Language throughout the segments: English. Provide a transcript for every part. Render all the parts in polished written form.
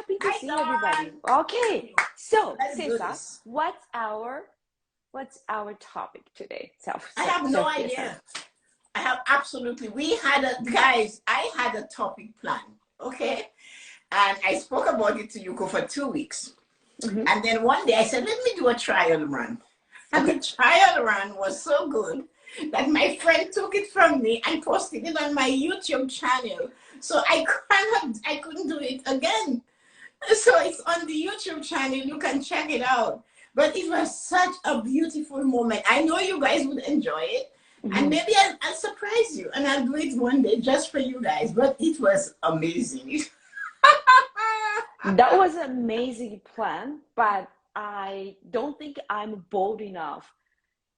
happy to Hi, see everybody. Dawn. Okay, so Let's do Tessa, this. what's our topic today? I have no Self-care. idea. I have absolutely. Guys, I had a topic plan, okay? And I spoke about it to Yuko for 2 weeks. Mm-hmm. And then one day I said, let me do a trial run. And the trial run was so good that my friend took it from me and posted it on my YouTube channel. So I couldn't do it again. So it's on the YouTube channel. You can check it out. But it was such a beautiful moment. I know you guys would enjoy it. Mm-hmm. And maybe I'll surprise you. And I'll do it one day just for you guys. But it was amazing. That was an amazing plan, but I don't think I'm bold enough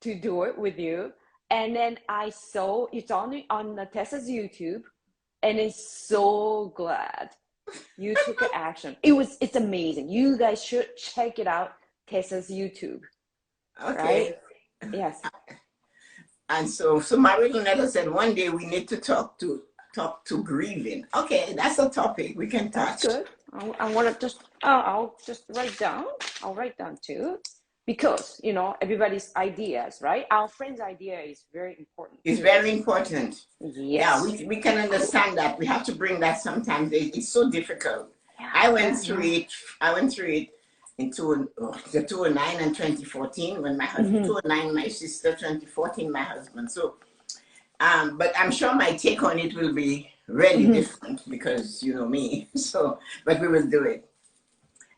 to do it with you. And then I saw it's on Tessa's YouTube, and it's so glad you took action. It's amazing. You guys should check it out, Tessa's YouTube. Okay. Right? Yes. And so Marie-Lunetta said one day we need to talk to grieving. Okay, that's a topic we can touch. That's good. I want to just I'll just write down. I'll write down too, because everybody's ideas, right? Our friend's idea is very important. It's very important. Yes. Yeah, we can understand that. We have to bring that sometimes. It's so difficult. Yeah, I went through it in the 2009 and 2014 when my husband, 2009 my sister, 2014 my husband. So but I'm sure my take on it will be really different because you know me. So, but we will do it.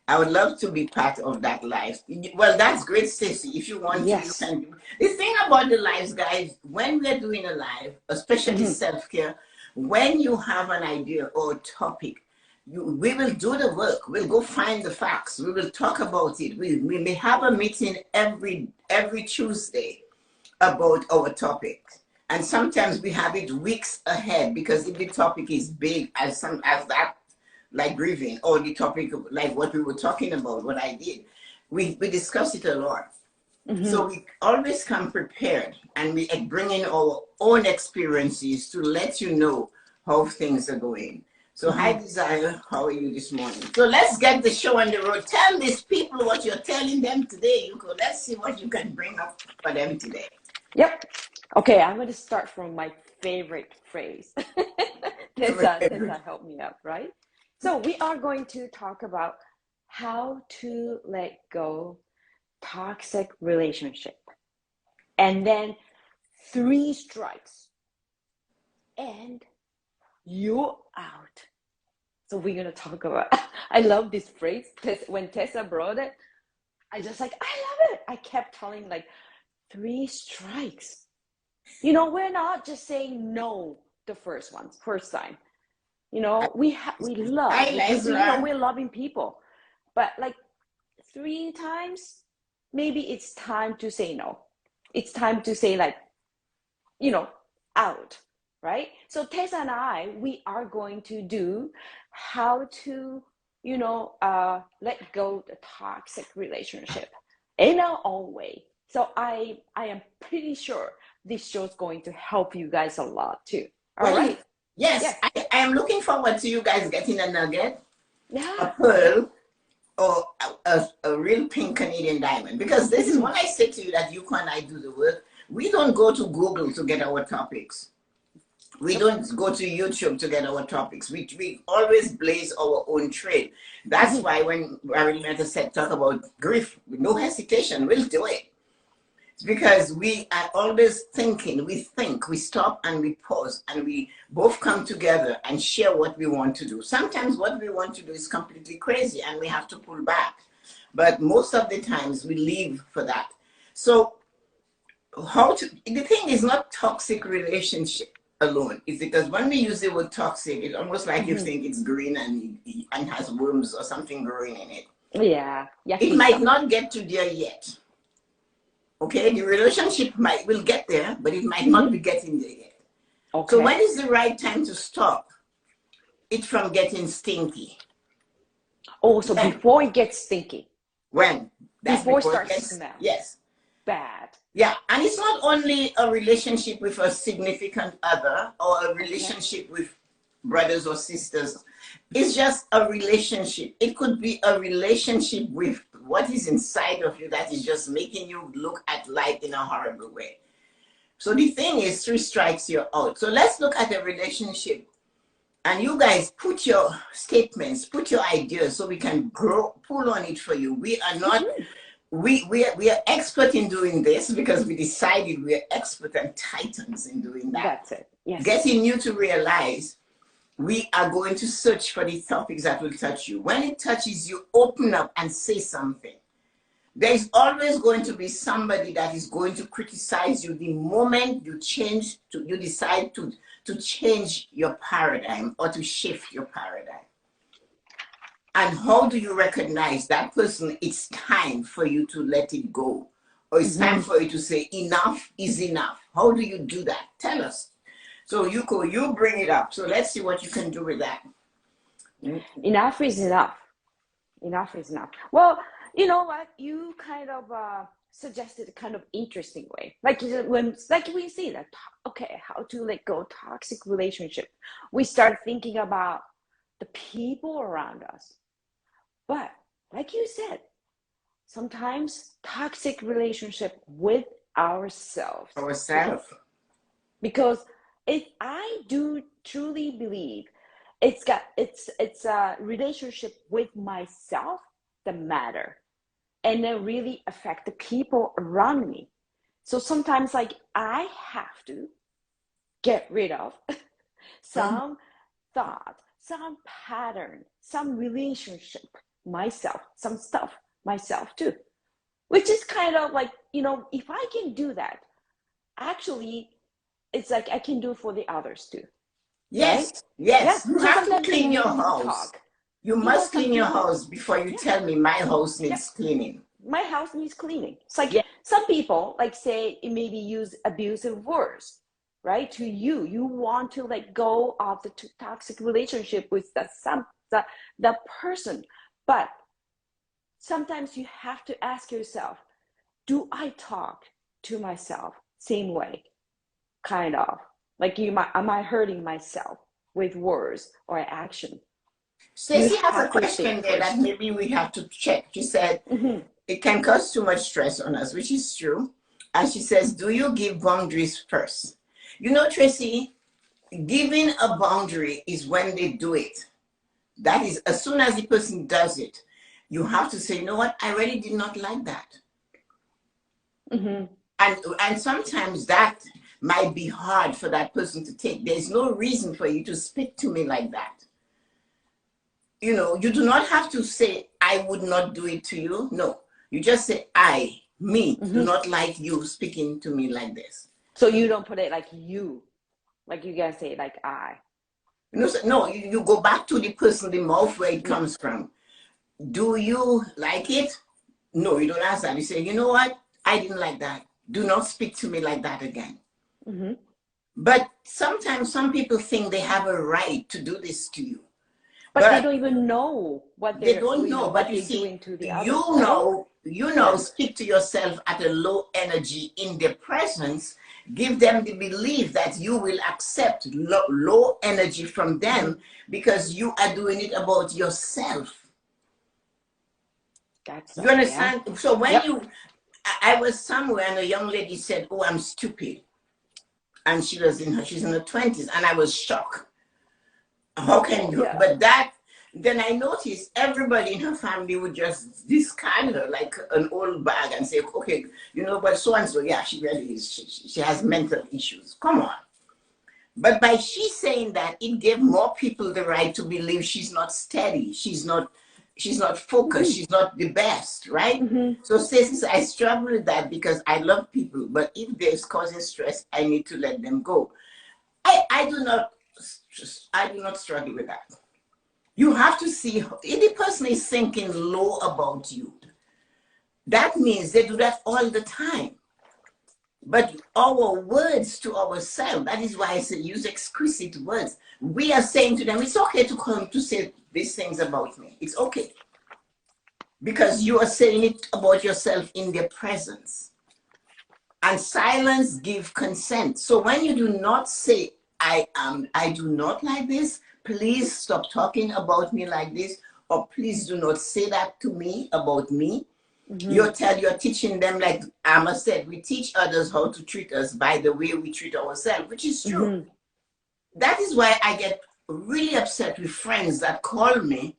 I would love to be part of that life. Well, that's great, Stacey. If you want to, you can do. The thing about the lives, guys, when we're doing a live, especially self-care, when you have an idea or a topic, we will do the work. We'll go find the facts. We will talk about it. We may have a meeting every Tuesday about our topic. And sometimes we have it weeks ahead because if the topic is big as that, like grieving, or the topic of, like what we were talking about, what I did, we discuss it a lot. So we always come prepared, and we bring in our own experiences to let you know how things are going. So hi Desire, how are you this morning? So let's get the show on the road. Tell these people what you're telling them today, Yuko. Let's see what you can bring up for them today. Yep. Okay, I'm going to start from my favorite phrase. Tessa help me out, right? So we are going to talk about how to let go toxic relationship. And then 3 strikes and you're out. So we're going to talk about, I love this phrase. When Tessa brought it, I just I love it. I kept telling 3 strikes. We're not just saying no the first time. We love because we're loving people. But 3 times, maybe it's time to say no. It's time to say out, right? So Tessa and I, we are going to do how to, let go the toxic relationship in our own way. So I am pretty sure this show is going to help you guys a lot too. All right? Yes. I am looking forward to you guys getting a nugget, a pearl, or a real pink Canadian diamond. Because this is when I say to you that you and I do the work, we don't go to Google to get our topics. We don't go to YouTube to get our topics. We always blaze our own trail. That's why when Marie-Lunetta said talk about grief, with no hesitation, we'll do it. It's because we are always thinking, we stop and we pause and we both come together and share what we want to do. Sometimes what we want to do is completely crazy and we have to pull back. But most of the times we leave for that. So the thing is not toxic relationship alone. It's because when we use the word toxic, it's almost like you think it's green and has worms or something growing in it. Yeah. It might not get to there yet. Okay, the relationship will get there, but it might not be getting there yet. Okay. So when is the right time to stop it from getting stinky? Oh, so before it gets stinky. When? Before it starts to smell. Yes. Bad. Yeah, and it's not only a relationship with a significant other or a relationship with brothers or sisters. It's just a relationship. It could be a relationship with what is inside of you that is just making you look at life in a horrible way. So the thing is, 3 strikes, you're out. So let's look at a relationship. And you guys put your statements, put your ideas so we can pull on it for you. We are not, we are expert in doing this because we decided we are expert and titans in doing that. That's it. Yes. Getting you to realize we are going to search for the topics that will touch you. When it touches you, open up and say something. There is always going to be somebody that is going to criticize you the moment you decide to change your paradigm or to shift your paradigm. And how do you recognize that person? It's time for you to let it go. Or it's time for you to say, enough is enough. How do you do that? Tell us. So you bring it up. So let's see what you can do with that. Enough is enough. Enough is enough. Well, you know what? You kind of suggested a kind of interesting way. Like we see that, okay, how to let go toxic relationship. We start thinking about the people around us. But like you said, sometimes toxic relationship with ourselves. Because if I do truly believe it's a relationship with myself that matter. And then really affect the people around me. So sometimes like I have to get rid of some thought, some pattern, some relationship, myself, some stuff, myself too. Which is kind of like, you know, if I can do that, actually, it's like I can do for the others too. Yes, right? yes. Yeah. You So have to sometimes clean we your need to house. talk. You must clean your house before you tell me my house needs cleaning. My house needs cleaning. It's like some people like say it maybe use abusive words, right? To you, you want to let go of the toxic relationship with the person, but sometimes you have to ask yourself, do I talk to myself same way? Kind of like am I hurting myself with words or action? Stacey has a question there that maybe we have to check. She said, it can cause too much stress on us, which is true. And she says, do you give boundaries first? You know, Tracy, giving a boundary is when they do it. That is, as soon as the person does it, you have to say, you know what, I really did not like that. And sometimes that might be hard for that person to take. There's no reason for you to speak to me like that. You know, you do not have to say, I would not do it to you. No, you just say, do not like you speaking to me like this. So you don't put it like you guys say like I. No, you go back to the person, the mouth where it comes from. Do you like it? No, you don't ask that. You say, you know what? I didn't like that. Do not speak to me like that again. But sometimes some people think they have a right to do this to you. But they don't even know what they don't know. But you see, doing to the others. You know, speak to yourself at a low energy in their presence. Give them the belief that you will accept low energy from them because you are doing it about yourself. You understand? Yeah. So when I was somewhere and a young lady said, "Oh, I'm stupid," and she's in her 20s, and I was shocked. How can you? Yeah. But then I noticed everybody in her family would just discard her like an old bag and say, okay, you know, but so and so, yeah, she really is. She has mental issues. Come on. But by she saying that, it gave more people the right to believe she's not steady. She's not focused. She's not the best, right? So Stacey, I struggle with that because I love people, but if they're causing stress, I need to let them go. I do not struggle with that. You have to see if the person is thinking low about you. That means they do that all the time. But our words to ourselves, that is why I say use exquisite words. We are saying to them, it's okay to come to say these things about me. It's okay. Because you are saying it about yourself in their presence. And silence gives consent. So when you do not say, I do not like this, please stop talking about me like this, or please do not say that to me about me. You're teaching them, like Amma said, we teach others how to treat us by the way we treat ourselves, which is true. That is why I get really upset with friends that call me,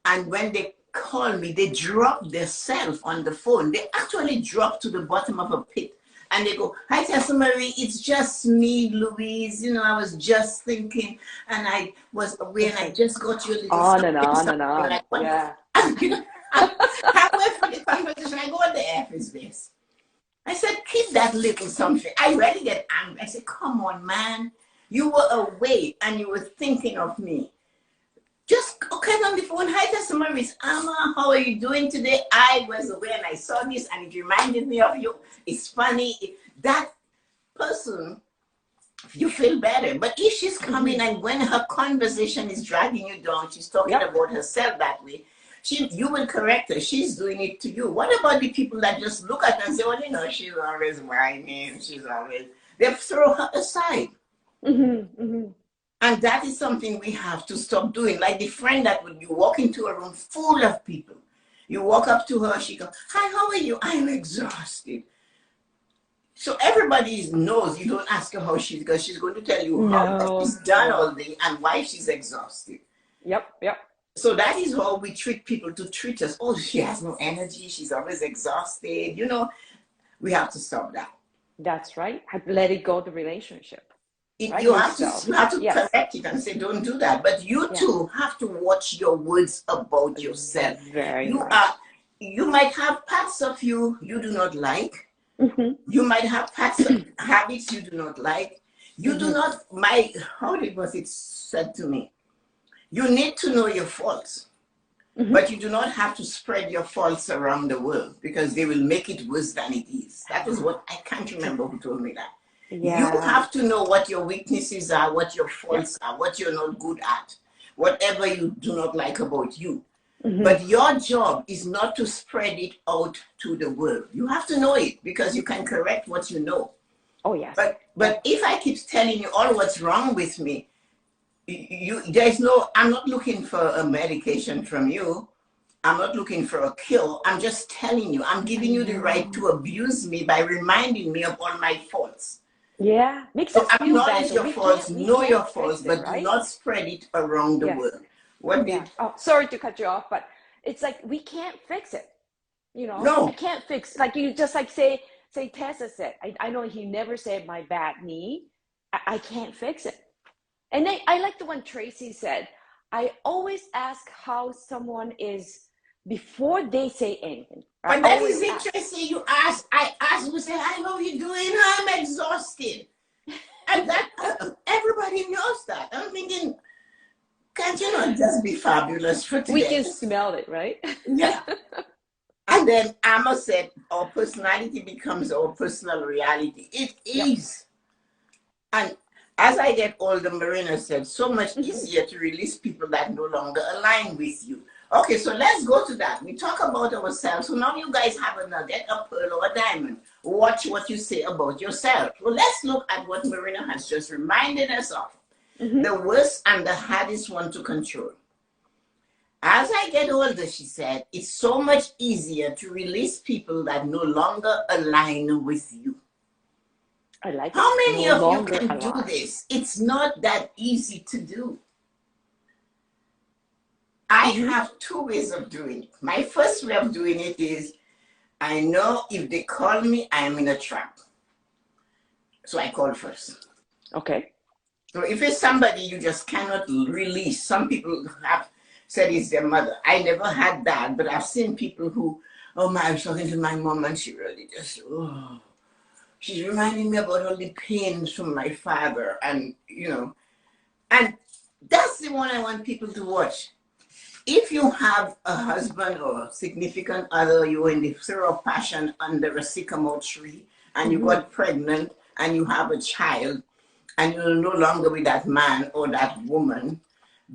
and when they call me, they drop their self on the phone. They actually drop to the bottom of a pit. And they go, hi, Tessa-Marie, it's just me, Louise. You know, I was just thinking, and I was away, and I just got you a little on something, and on something. and on. Like, what? Yeah. You know, halfway through the conversation, I go, what the F is this? I said, keep that little something. I really get angry. I said, come on, man. You were away, and you were thinking of me. Just okay on the phone. Hi, Tessa-Marie, it's Amma. How are you doing today? I was away and I saw this and it reminded me of you. It's funny. That person, you feel better. But if she's coming and when her conversation is dragging you down, she's talking about herself that way, you will correct her. She's doing it to you. What about the people that just look at her and say, well, you know, she's always whining. She's always, they throw her aside. And that is something we have to stop doing. Like the friend that would you walk into a room full of people. You walk up to her, she goes, hi, how are you? I'm exhausted. So everybody knows you don't ask her how she's, because she's going to tell you how she's done all day and why she's exhausted. Yep. So that is how we treat people to treat us. Oh, she has no energy. She's always exhausted. You know, we have to stop that. That's right. Let it go, the relationship. Right? You have to correct it and say, don't do that. But you too have to watch your words about yourself. You might have parts of you do not like. You might have parts of habits you do not like. You do not, how was it said to me? You need to know your faults. But you do not have to spread your faults around the world, because they will make it worse than it is. That is what, I can't remember who told me that. You have to know what your weaknesses are, what your faults are, what you're not good at, whatever you do not like about you. But your job is not to spread it out to the world. You have to know it, because you can correct what you know. Oh, yes. But if I keep telling you all what's wrong with me, I'm not looking for a medication from you. I'm not looking for a cure. I'm just telling you, I'm giving you the right to abuse me by reminding me of all my faults. Yeah, makes us feel bad. Acknowledge your faults, know your faults, but do not spread it around the world. Oh, sorry to cut you off, but it's like we can't fix it. You know, no. I can't fix, like you just like say Tessa said. I know he never said my bad knee. I can't fix it. And then I like the one Tracy said. I always ask how someone is before they say anything. But that is it, Tracy. I ask you, say, hi, how are you doing? I'm exhausted. And that, everybody knows that. I'm thinking, can't you not just be fabulous for today? We can smell it, right? Yeah. And then Amma said, our personality becomes our personal reality. It is. And as I get older, Marina said, so much easier to release people that no longer align with you. Okay, so let's go to that. We talk about ourselves. So now you guys have a nugget, a pearl, or a diamond. Watch what you say about yourself. Well, let's look at what Marina has just reminded us of. The worst and the hardest one to control. As I get older, she said, it's so much easier to release people that no longer align with you. I like it. How many of you can do this? It's not that easy to do. I have two ways of doing it. My first way of doing it is, I know if they call me, I'm in a trap. So I call first. Okay. So if it's somebody you just cannot release, some people have said it's their mother. I never had that, but I've seen people who, oh my, I was talking to my mom and she really just, oh, she's reminding me about all the pains from my father, and you know, and that's the one I want people to watch. If you have a husband or a significant other, you're in the throes of passion under a sycamore tree, and you got pregnant, and you have a child, and you're no longer with that man or that woman,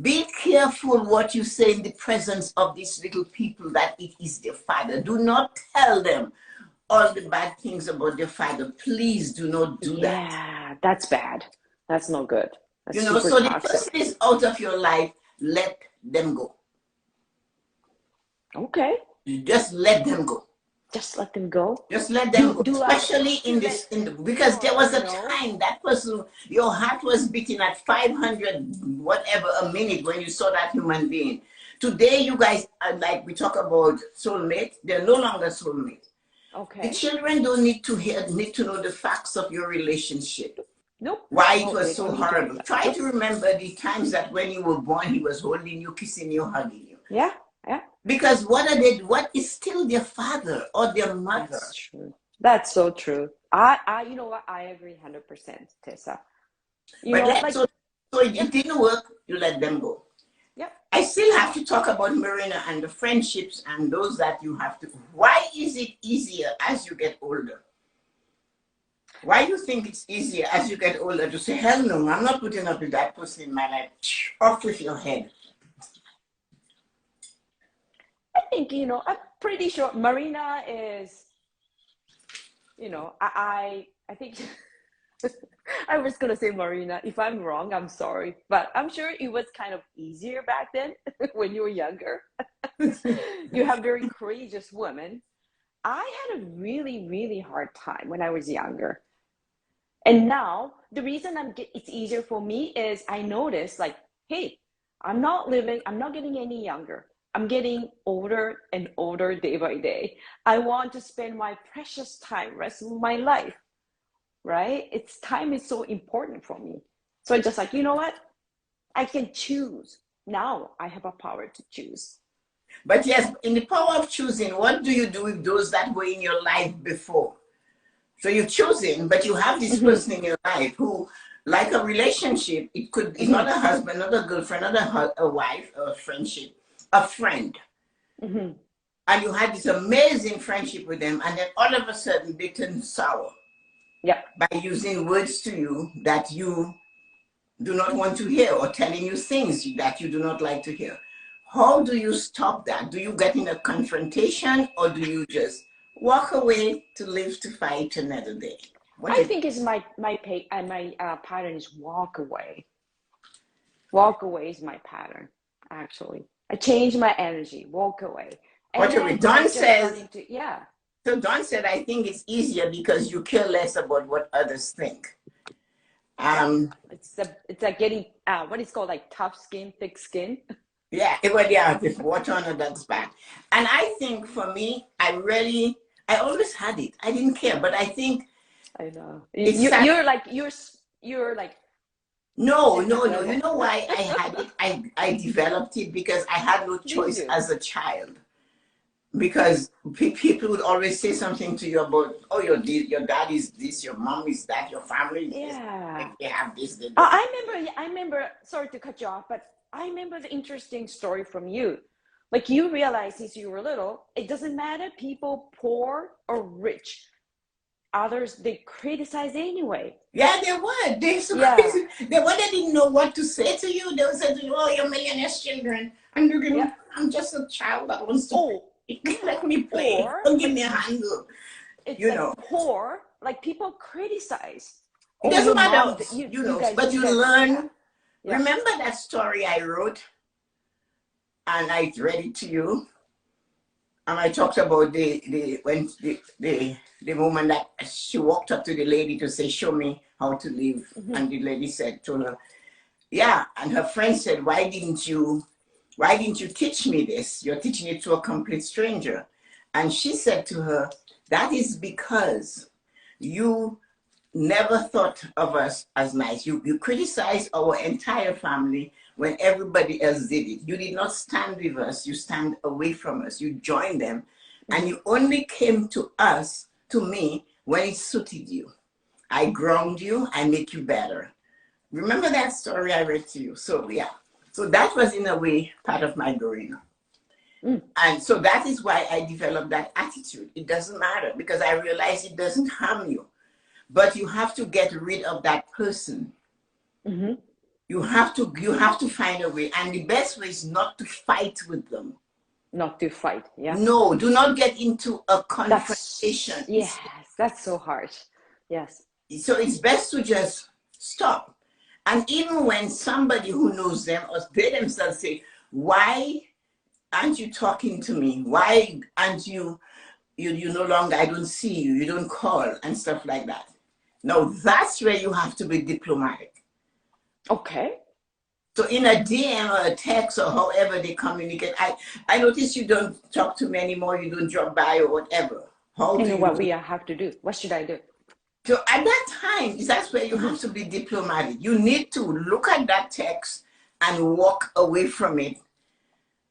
be careful what you say in the presence of these little people that it is their father. Do not tell them all the bad things about their father. Please do not do that. Yeah, that's bad. That's no good. That's You know, super so the toxic. person is out of your life, let them go. Okay. You just let them go. Just let them go. Just let them Do go. do I Especially have to in let this, because there was them a know? time that person, your heart was beating at 500 whatever a minute when you saw that human being. Today, you guys are like, we talk about soulmate. They're no longer soulmate. The Okay. children don't need to hear, need to know the facts of your relationship. Nope. Why it No, was they so don't need to know horrible. that. Try Nope. to remember the times that when you were born, he was holding you, kissing you, hugging you. Yeah. Yeah. Because what are they? What is still their father or their That's mother? true. That's so true. You know what? I agree 100%, Tessa. You But know, let, like, so yep, it didn't work. You let them go. yep. I still have to talk about Marina and the friendships and those that you have to. Why is it easier as you get older? Why do you think it's easier as you get older to say, hell no, I'm not putting up with that person in my life? Off with your head. I think, I'm pretty sure Marina is, I think I was gonna say Marina. If I'm wrong, I'm sorry, but I'm sure it was kind of easier back then when you were younger. You have very courageous women. I had a really, really hard time when I was younger. And now the reason it's easier for me is I notice like, hey, I'm not getting any younger. I'm getting older and older day by day. I want to spend my precious time, rest of my life, right? It's time is so important for me. So I just like, you know what? I can choose. Now I have a power to choose. But yes, in the power of choosing, what do you do with those that were in your life before? So you've chosen, but you have this Mm-hmm. person in your life who, like a relationship, it's Mm-hmm. not a husband, not a girlfriend, not a wife, a friendship, a friend. Mm-hmm. And you had this amazing friendship with them, and then all of a sudden they turn sour Yep. by using words to you that you do not want to hear or telling you things that you do not like to hear. How do you stop that? Do you get in a confrontation or do you just walk away to live to fight another day? What do I you think is my pattern is walk away. Walk away is my pattern, actually. I change my energy, walk away. And what are we? then I just run into, yeah. So Don said, I think it's easier because you care less about what others think. Yep. Um, It's like getting what is called like tough skin, thick skin. yeah, yeah, just water on a duck's back. And I think for me, I always had it. I didn't care, but I think I know. it's You sad. you're like No, different no, no. You level. know why I had it? I developed it because I had no Did choice you? as a child. Because people would always say something to you about, oh, your dad is this, your mom is that, your family is this. If Yeah. they have this, they don't. I remember, sorry to cut you off, but I remember the interesting story from you. Like you realized since you were little, it doesn't matter people poor or rich. Others they criticize anyway. Yeah, they were. They're so Yeah. crazy. They didn't know what to say to you. They would say to you, oh, you're millionaire's children. And you're Yeah. going, I'm just a child that wants to Oh, play. Let me play. or Don't give me a handle. it's You like know, poor, like people criticize. it Oh, doesn't your matter, mom, you you you know, guys, but you you guys, yeah, learn. yeah. Remember that story I wrote and I read it to you? And I talked about the moment that she walked up to the lady to say, show me how to live. Mm-hmm. And the lady said to her, yeah. And her friend said, why didn't you teach me this? You're teaching it to a complete stranger. And she said to her, that is because you never thought of us as nice. You criticized our entire family when everybody else did it. You did not stand with us. You stand away from us. You joined them. And Mm-hmm. you only came to us, to me, when it suited you. I ground you. I make you better. Remember that story I read to you? So, yeah. So that was, in a way, part of my growing up. Mm. And so that is why I developed that attitude. It doesn't matter because I realize it doesn't harm you. But you have to get rid of that person. Mm-hmm. You have to find a way. And the best way is not to fight with them. Not to fight, yeah. No, do not get into a That's confrontation. yes, that's so harsh. Yes. So it's best to just stop. And even when somebody who knows them or they themselves say, why aren't you talking to me? Why aren't you no longer, I don't see you, you don't call and stuff like that. Now that's where you have to be diplomatic. Okay. So in a DM or a text or however they communicate, I notice you don't talk to me anymore, you don't drop by or whatever. How do And what you? we have to do? What should I do? So at that time, that's where you Mm-hmm. have to be diplomatic. You need to look at that text and walk away from it,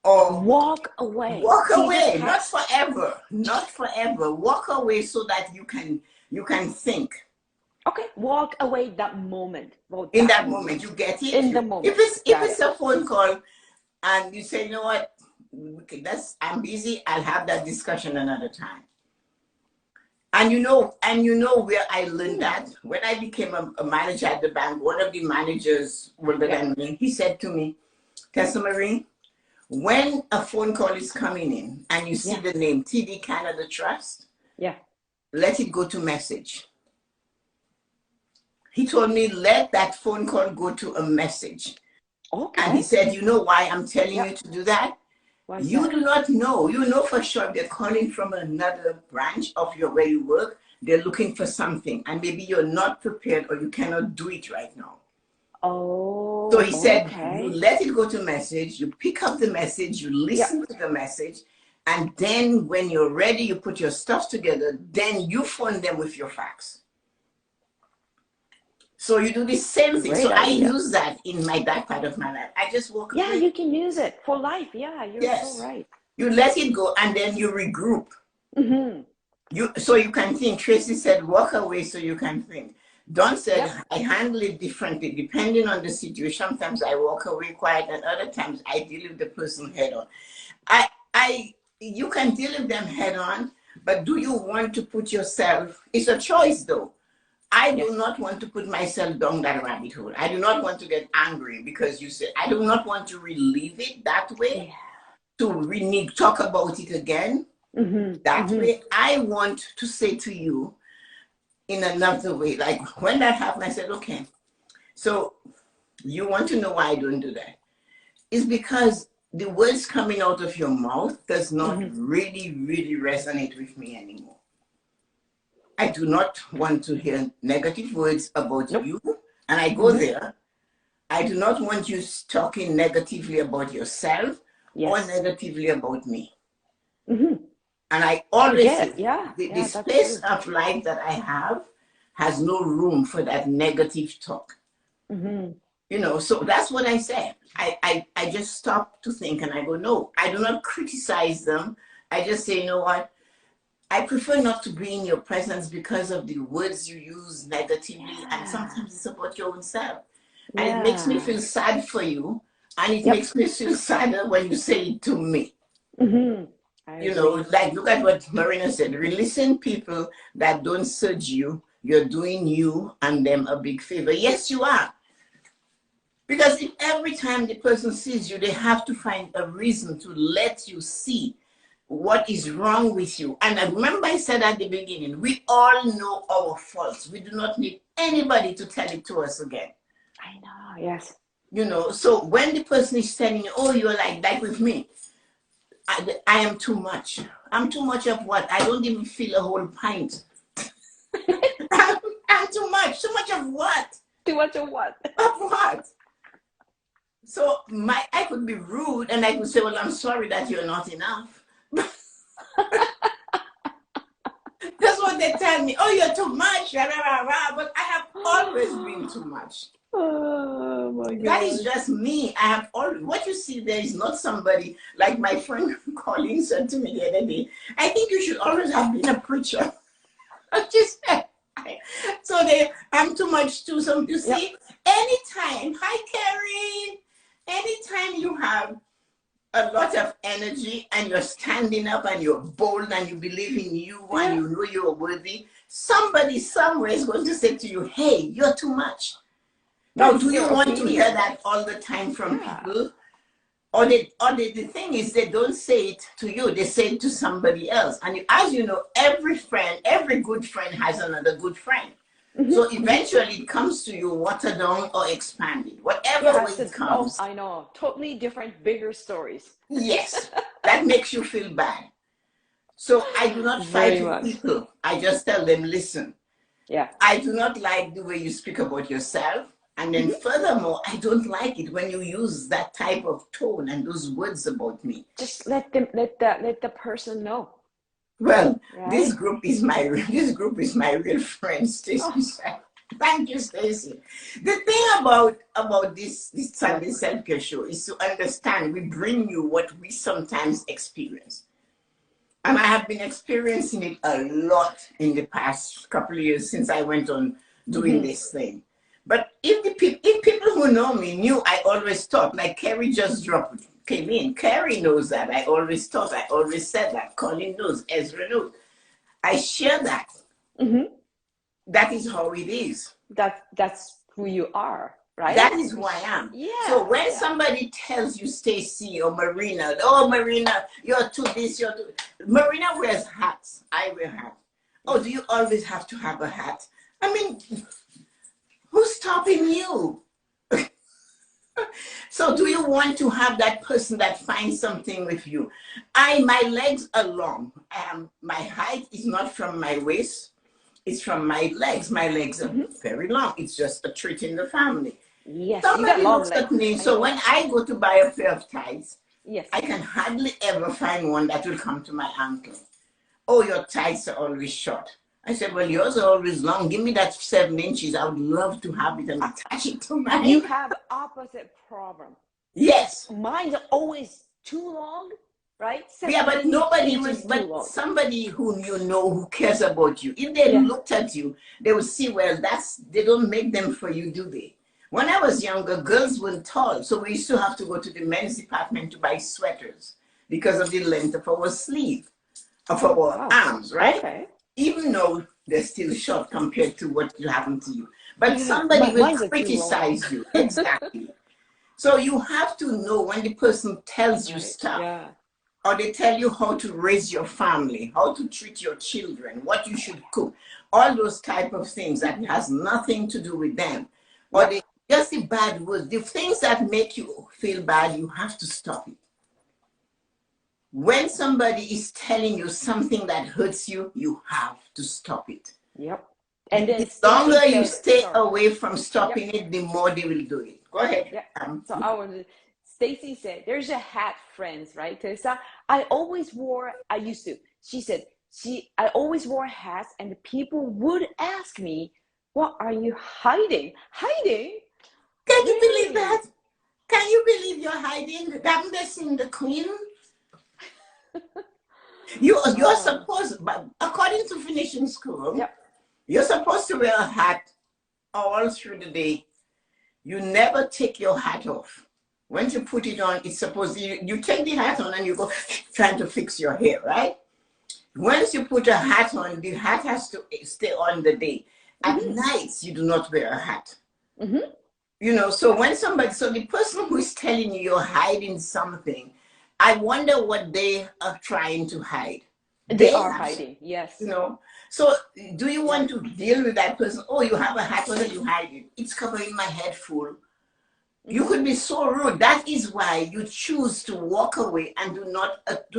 or Walk away. walk See the away, not text. forever, not forever. Walk away so that you can think. Okay, walk away that moment. Well, In that that moment, moment. you get it. In the If moment. it's if Got it's it. a phone call and you say, you know what, okay, I'm busy, I'll have that discussion another time. And you know where I learned that? When I became a manager at the bank, one of the managers older Yeah. than me, he said to me, Tessa-Marie, when a phone call is coming in and you see Yeah. the name TD Canada Trust, Yeah. let it go to message. He told me, let that phone call go to a message. And he Okay. said, you know why I'm telling you Yep. to do that? What's You that? do not know. You know for sure they're calling from another branch of your where you work. They're looking for something, and maybe you're not prepared or you cannot do it right now. So Oh, he said, you okay. let it go to message, you pick up the message, you Yep. listen to the message, and then when you're ready, you put your stuff together, then you phone them with your fax. So you do the same thing. So Great I idea. use that in that part of my life. I just walk Yeah, away. you can use it for life. Yeah, you're so Yes. right. You let it go and then you regroup. Mm-hmm. So you can think. Tracy said, walk away so you can think. Don said, Yep. I handle it differently depending on the situation. Sometimes I walk away quiet, and other times I deal with the person head on. You can deal with them head on, but do you want to put yourself? It's a choice, though. I do Yes. not want to put myself down that rabbit hole. I do not want to get angry because you said. I do not want to relive it that way. Yeah. To really talk about it again Mm-hmm. that Mm-hmm. way. I want to say to you in another way. Like when that happened, I said, okay, so you want to know why I don't do that? It's because the words coming out of your mouth does not Mm-hmm. really, really resonate with me anymore. I do not want to hear negative words about Nope. you. And I go Mm-hmm. there. I do not want you talking negatively about yourself or Yes. negatively about me. Mm-hmm. And I I always get say, it. Yeah. the Yeah, that's space true. of life that I have has no room for that negative talk. Mm-hmm. So that's what I said. I just stop to think and I go, no, I do not criticize them. I just say, you know what? I prefer not to be in your presence because of the words you use negatively. And Yeah. sometimes it's about your own self. And it makes me Yeah. feel sad for you. And it Yep. makes me feel sadder when you say it to me. Mm-hmm. I agree. Like look at what Marina said. Releasing people that don't serve you, you're doing you and them a big favor. Yes, you are. Because if every time the person sees you, they have to find a reason to let you see what is wrong with you. And I remember I said at the beginning, we all know our faults. We do not need anybody to tell it to us again. I know. Yes. So when the person is telling you, oh, you're like with me, I am too much. I'm too much of what? I don't even feel a whole pint. I'm too much. Too much of what? Too much of what? Of what? So I could be rude and I could say, well, I'm sorry that you're not enough. That's what they tell me. Oh, you're too much. Rah, rah, rah. But I have always been too much. Oh my That is God. just me. I have always, what you see there is not somebody like my friend Colleen said to me the other day. I think you should always have been a preacher. Just so I'm too much too. So you see, Yep. anytime, hi Carrie, anytime you have a lot of energy and you're standing up and you're bold and you believe in you and Yeah. you know you're worthy, somebody somewhere is going to say to you, hey, you're too much. Now, That's do you their want to hear opinion. that all the time from Yeah. people? The thing is, they don't say it to you, they say it to somebody else. And as you know, every good friend has another good friend. So eventually it comes to you watered down or expanded, whatever Yeah, way it oh, comes. I know. Totally different, bigger stories. Yes, that makes you feel bad. So I do not fight Very with much. people. I just tell them, listen, Yeah. I do not like the way you speak about yourself. And then furthermore, I don't like it when you use that type of tone and those words about me. Just let the person know, Well, right? this group is my real friend, Stacy Oh, said. Thank you, Stacy. The thing about this yeah. Sunday self-care show is to understand we bring you what we sometimes experience. And I have been experiencing it a lot in the past couple of years since I went on doing this thing. But if people who know me knew, I always thought, like Kerry just came in. Kerry knows that. I always thought, I always said that. Colin knows, Ezra knows. I share that. That is how it is. That's who you are, That right? is who I am. So Yeah, when yeah. somebody tells you, Stacy or Marina, oh, Marina, you're too this, you're too... Marina wears hats. I wear hats. Oh, do you always have to have a hat? I mean, who's stopping you? So do you want to have that person that finds something with you? My legs are long. My height is not from my waist. It's from my legs. My legs are very long. It's just a trait in the family. Yes, you got Somebody long looks at legs. me. I So know. when I go to buy a pair of tights, Yes. I can hardly ever find one that will come to my ankle. Oh, your tights are always short. I said, well, yours are always long. Give me that 7 inches. I would love to have it and attach it to You mine. have opposite problem. Yes. Mine's always too long, right? Yeah, but 7 inches too but long. somebody whom you know who cares about you, if they Yeah. looked at you, they would see, well, they don't make them for you, do they? When I was younger, girls weren't tall, so we used to have to go to the men's department to buy sweaters because of the length of our sleeve, of Oh, our wow. arms, right? Okay. Even though they're still short compared to what happened to you. But Yeah. somebody will Mine's are too long. criticize you. Exactly. So you have to know when the person tells you Right. stuff, Yeah. or they tell you how to raise your family, how to treat your children, what you should cook, all those type of things that has nothing to do with them, or Yep. they just the bad words, the things that make you feel bad, you have to stop it. When somebody is telling you something that hurts you, you have to stop it. Yep. And then The Stacy longer you said, stay sorry. away from Yep. stopping it, the more they will do it. Go ahead. Yeah. So I was Stacy said, there's a hat, friends, right? Tessa? I used to. She said, I always wore hats and the people would ask me, what are you hiding? Hiding? Can you believe that? Really? Can you believe you're hiding? Haven't they seen the queen? You're Oh, supposed, but according to finishing school, yep. you're supposed to wear a hat all through the day. You never take your hat off. Once you put it on, it's supposed you take the hat on and you go trying to fix your hair, right? Once you put a hat on, the hat has to stay on the day. At nights, you do not wear a hat. So so the person who is telling you you're hiding something, I wonder what they are trying to hide. They They are have, hiding. Yes. so do you Yeah. want to deal with that person? Oh, you have a hat, what are you hiding? It's covering my head full. You could be so rude. That is why you choose to walk away and do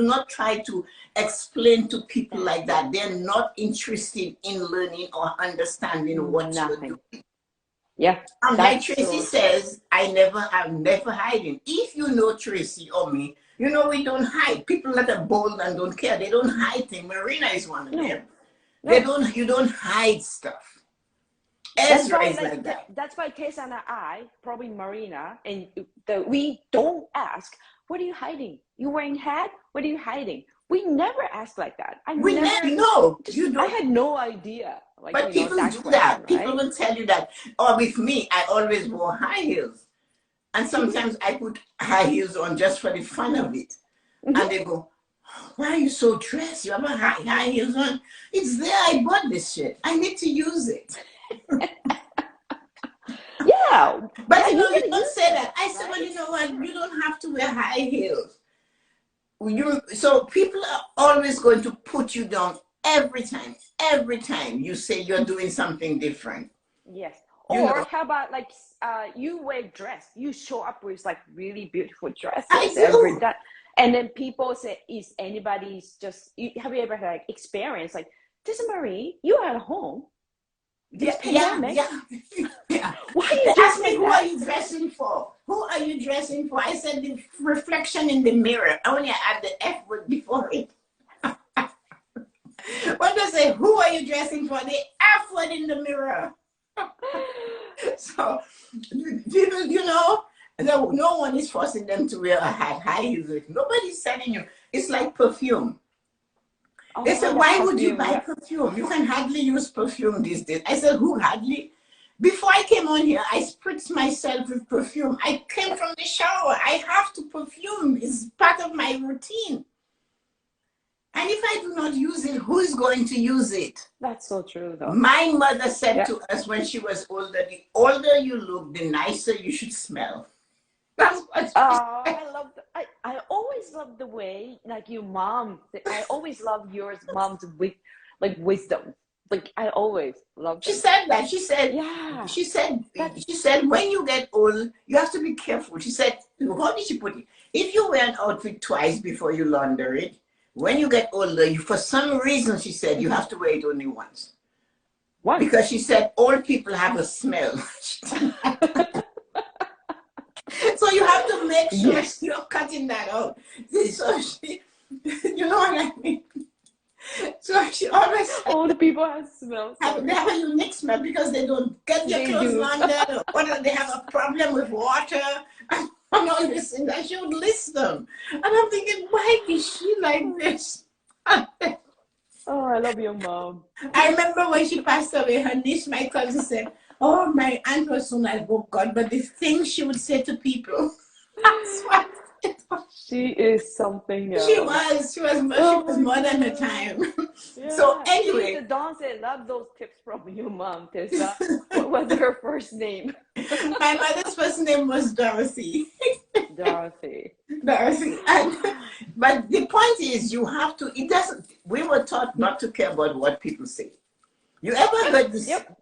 not try to explain to people like that. They're not interested in learning or understanding what you're Nothing. doing. Yeah. And like That's Tracy so true. says, I'm never hiding. If you know Tracy or me, we don't hide. People that are bold and don't care, they don't hide things. Marina is one of No. them. No. You don't hide stuff. That's Ezra why, is like that. that's why Tessa and I, probably Marina, and we don't ask, what are you hiding? You wearing hat? What are you hiding? We never ask like that. We never know. You I don't. had no idea, But people that do question, that. People right? will tell you that. Or with me, I always wore high heels. And sometimes I put high heels on just for the fun of it. And they go, why are you so dressed? You have a high heels on? It's there. I bought this shit. I need to use it. Yeah. But Yeah, you you gotta don't use say them, that. I said, well, right? you know what? Sure. You don't have to wear high heels. So people are always going to put you down every time you say you're doing something different. Yes. You Or know, how about like you wear dress, you show up with like really beautiful I dresses every do. day, and then people say, "Is anybody's just? Have you ever had like experience like Tessa-Marie? You are at home Yeah, this yeah, pandemic. yeah, yeah. Why are They you asked dressed me, like who are that?" you dressing for? Who are you dressing for? I said, the reflection in the mirror. I only add the F word before it. When they say, who are you dressing for? The F word in the mirror. So, you know, no one is forcing them to wear a hat, high heels. Nobody's telling you. It's like perfume. They Oh, said, the why would you perfume. buy Yeah. perfume? You can hardly use perfume these days. I said, who hardly? Before I came on here, I spritzed myself with perfume. I came from the shower. I have to perfume. It's part of my routine. And if I do not use it, who's going to use it? That's so true, though. My mother said Yeah. to us when she was older, the older you look, the nicer you should smell. That's what she said. I love. I always love the way like your mom. I always love your mom's with like wisdom. Like I always love She them. said that. She said, Yeah. she said, That's she said, when you get old, you have to be careful. She said, how did she put it? If you wear an outfit twice before you launder it, when you get older, you, for some reason, she said, you have to wear it only once. Because once. she said, old people have a smell. So you have to make sure Yes. you're cutting that out. So she, you know what I mean? So she always said, All the people have smell. they Sorry. have a unique smell because they don't get their They clothes do. laundered, or they have a problem with water. And all these things. I should list them. And I'm thinking, why is she like this? Oh, I love your mom. I remember when she passed away, her niece, my cousin, said, oh, my aunt was so nice, oh God, but the things she would say to people, that's what it was. She is something She else. was, she was, she Oh was my more than her God. time. So Yeah. She's the anyway, Dawn said, love those tips from your mom, Tessa. What was her first name? my mother's first name was Dorothy. Dorothy. Dorothy. And, but the point is, you have to, it doesn't, we were taught not to care about what people say. You ever heard this? Yep.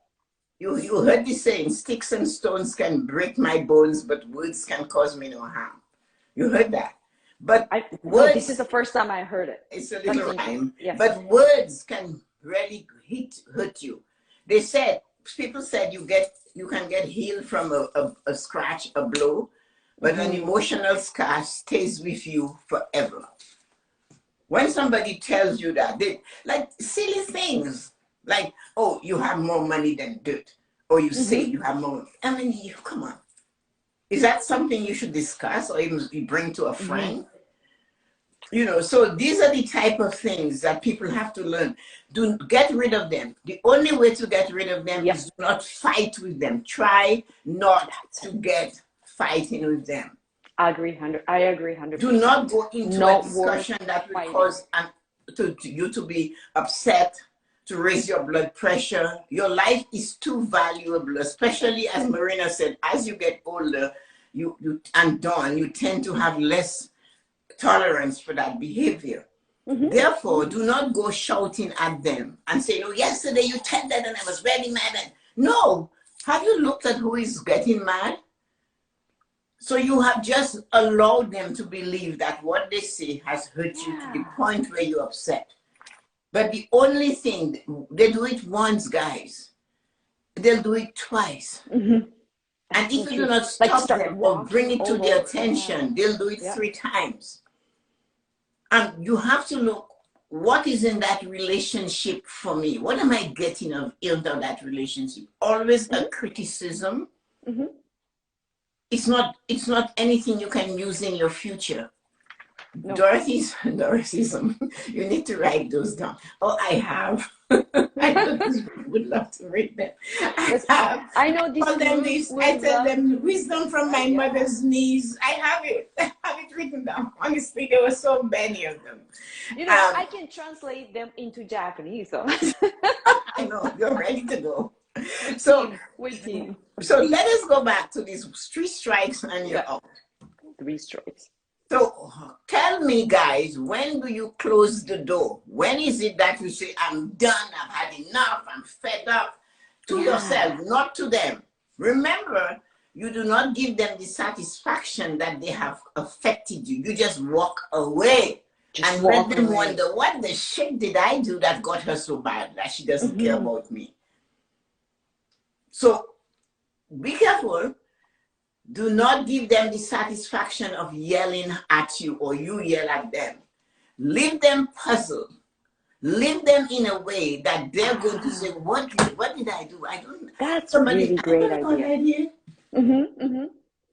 You heard this saying, sticks and stones can break my bones, but words can cause me no harm. You heard that. But No, this is words, the first time I heard it. it's a That's little interesting. rhyme, Yes. but words can really hurt you. They said, people said you can get healed from a scratch, a blow, but an emotional scar stays with you forever. When somebody tells you that, they like silly things, like, oh, you have more money than dirt, or you say you have more. I mean, come on. Is that something you should discuss or even you bring to a friend? You know, so these are the type of things that people have to learn. Do get rid of them. The only way to get rid of them Yep. is not fight with them. Try not to get fighting with them. I agree 100%. Do not go into a Not discussion worth that will fighting. cause you to be upset, to raise your blood pressure. Your life is too valuable, especially as Marina said, as you get older, you and Dawn, you tend to have less tolerance for that behavior. Therefore, do not go shouting at them and say, oh, yesterday you said that and I was very mad. No. Have you looked at who is getting mad? So you have just allowed them to believe that what they say has hurt you to the point where you're upset. But the only thing, they do it once, guys. They'll do it twice. And if you do not stop them or bring it to their attention, they'll do it 3 times. And you have to look, what is in that relationship for me? What am I getting out of that relationship? Always a criticism. It's not anything you can use in your future. No. Dorothyism. You need to write those down. Oh, I have. I would love to read them. I know this. I tell them wisdom from my mother's knees. I have it. I have it written down. Honestly, there were so many of them. You know, I can translate them into Japanese. So. I know, you're ready to go. So let us go back to these 3 strikes and you're out. 3 strikes. So tell me, guys, when do you close the door? When is it that you say, I'm done, I've had enough, I'm fed up? To Yeah. yourself, not to them. Remember, you do not give them the satisfaction that they have affected you. You just walk away Just and let walk them away. wonder, what the shit did I do that got her so bad that she doesn't care Mm-hmm. about me? So be careful. Do not give them the satisfaction of yelling at you or you yell at them. Leave them puzzled. Leave them in a way that they're going to say, Ah, what did I do? I don't, that's somebody, really I great don't know idea. an idea. Mm-hmm. Mm-hmm.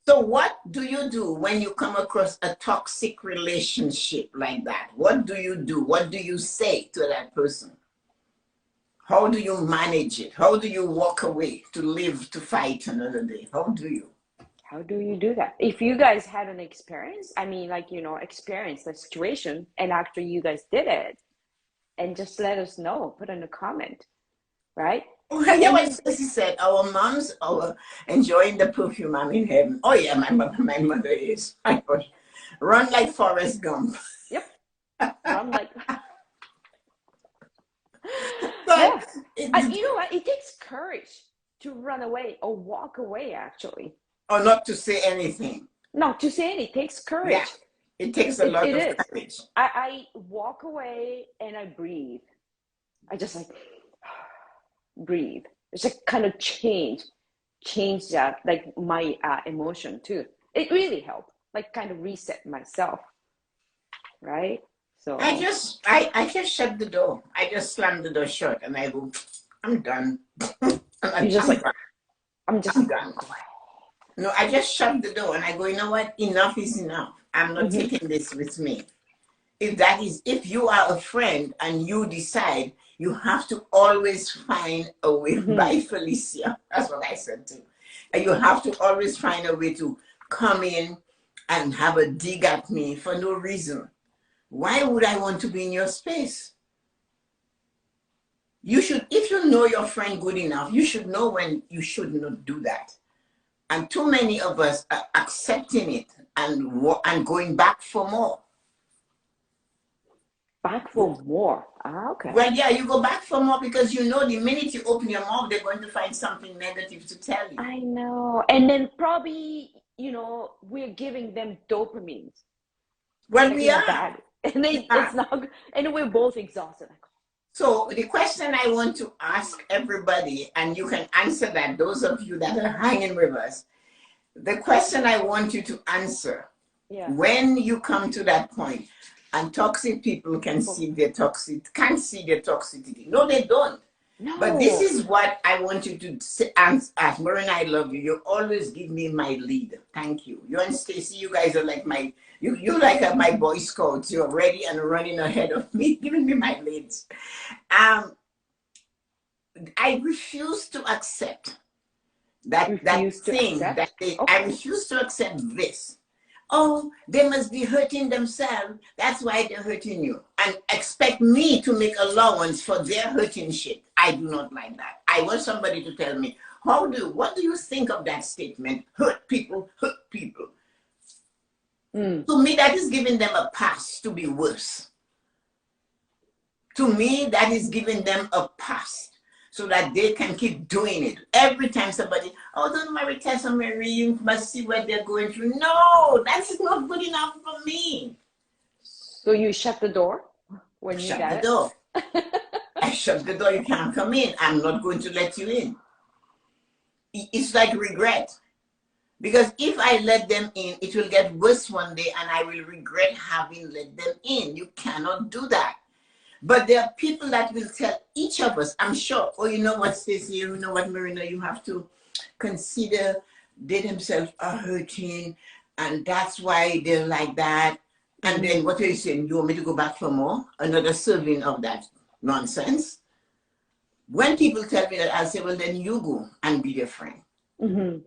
So what do you do when you come across a toxic relationship like that? What do you do? What do you say to that person? How do you manage it? How do you walk away to live to fight another day? How do you? How do you do that? If you guys had an experience, I mean, like, experience the situation, and after you guys did it, and just let us know, put in a comment, right? Oh, yeah, And what then, Stacy said, our moms are enjoying the perfume. I'm in heaven. Oh, yeah, my mother is. My gosh. Run like Forrest Gump. yep, run like, But yeah. it, You know what? It takes courage to run away or walk away, actually. or not to say anything. Not to say it takes Yeah, courage. it takes a lot It of is. courage. I walk away and I breathe. I just like breathe. It's like kind of change that, like my emotion too. It really helped, like kind of reset myself, right? So I just shut the door. I just slam the door shut and I go, I'm done. you just I'm like, done. I'm just I'm done. walk away. No, I just shut the door and I go, you know what? Enough is enough. I'm not Mm-hmm. taking this with me. If you are a friend and you decide, you have to always find a way. Mm-hmm. By Felicia, that's what I said too. And you have to always find a way to come in and have a dig at me for no reason. Why would I want to be in your space? You should, if you know your friend good enough, you should know when you should not do that. And too many of us are accepting it and going back for more. Back for more. Okay. Well, yeah, you go back for more because you know the minute you open your mouth, they're going to find something negative to tell you. I know. And then probably, we're giving them dopamine, Well, like we in a are. bad, and they Yeah. it's not, and we're both exhausted. Like, So the question I want to ask everybody, and you can answer that, those of you that are hanging with us, the question I want you to answer yeah. when you come to that point, and toxic people People. can't see their toxicity. No, they don't. But this No. is what I want you to say, ask. Marina, I love you. You always give me my lead. Thank you. You and Stacy, you guys are like you like my Boy Scouts. You're ready and running ahead of me, giving me my leads. Um, I refuse to accept that Refuse to thing accept. I Okay. refuse to accept this. Oh, they must be hurting themselves. That's why they're hurting you. And expect me to make allowance for their hurting shit. I do not like that. I want somebody to tell me, what do you think of that statement? Hurt people, hurt people. Mm. To me, that is giving them a pass to be worse. To me, that is giving them a pass so that they can keep doing it. Every time somebody, oh, don't marry Tessa-Marie, you must see what they're going through. No, that's not good enough for me. So you shut the door when you Shut the got door. it? I shut the door. You can't come in. I'm not going to let you in. It's like regret. Because if I let them in, it will get worse one day and I will regret having let them in. You cannot do that. But there are people that will tell each of us, I'm sure, oh, you know what, Stacey, you know what, Marina, you have to consider they themselves are hurting and that's why they're like that. And Mm-hmm. then what are you saying? You want me to go back for more? Another serving of that nonsense? When people tell me that, I'll say, well, then you go and be their friend. Mm-hmm.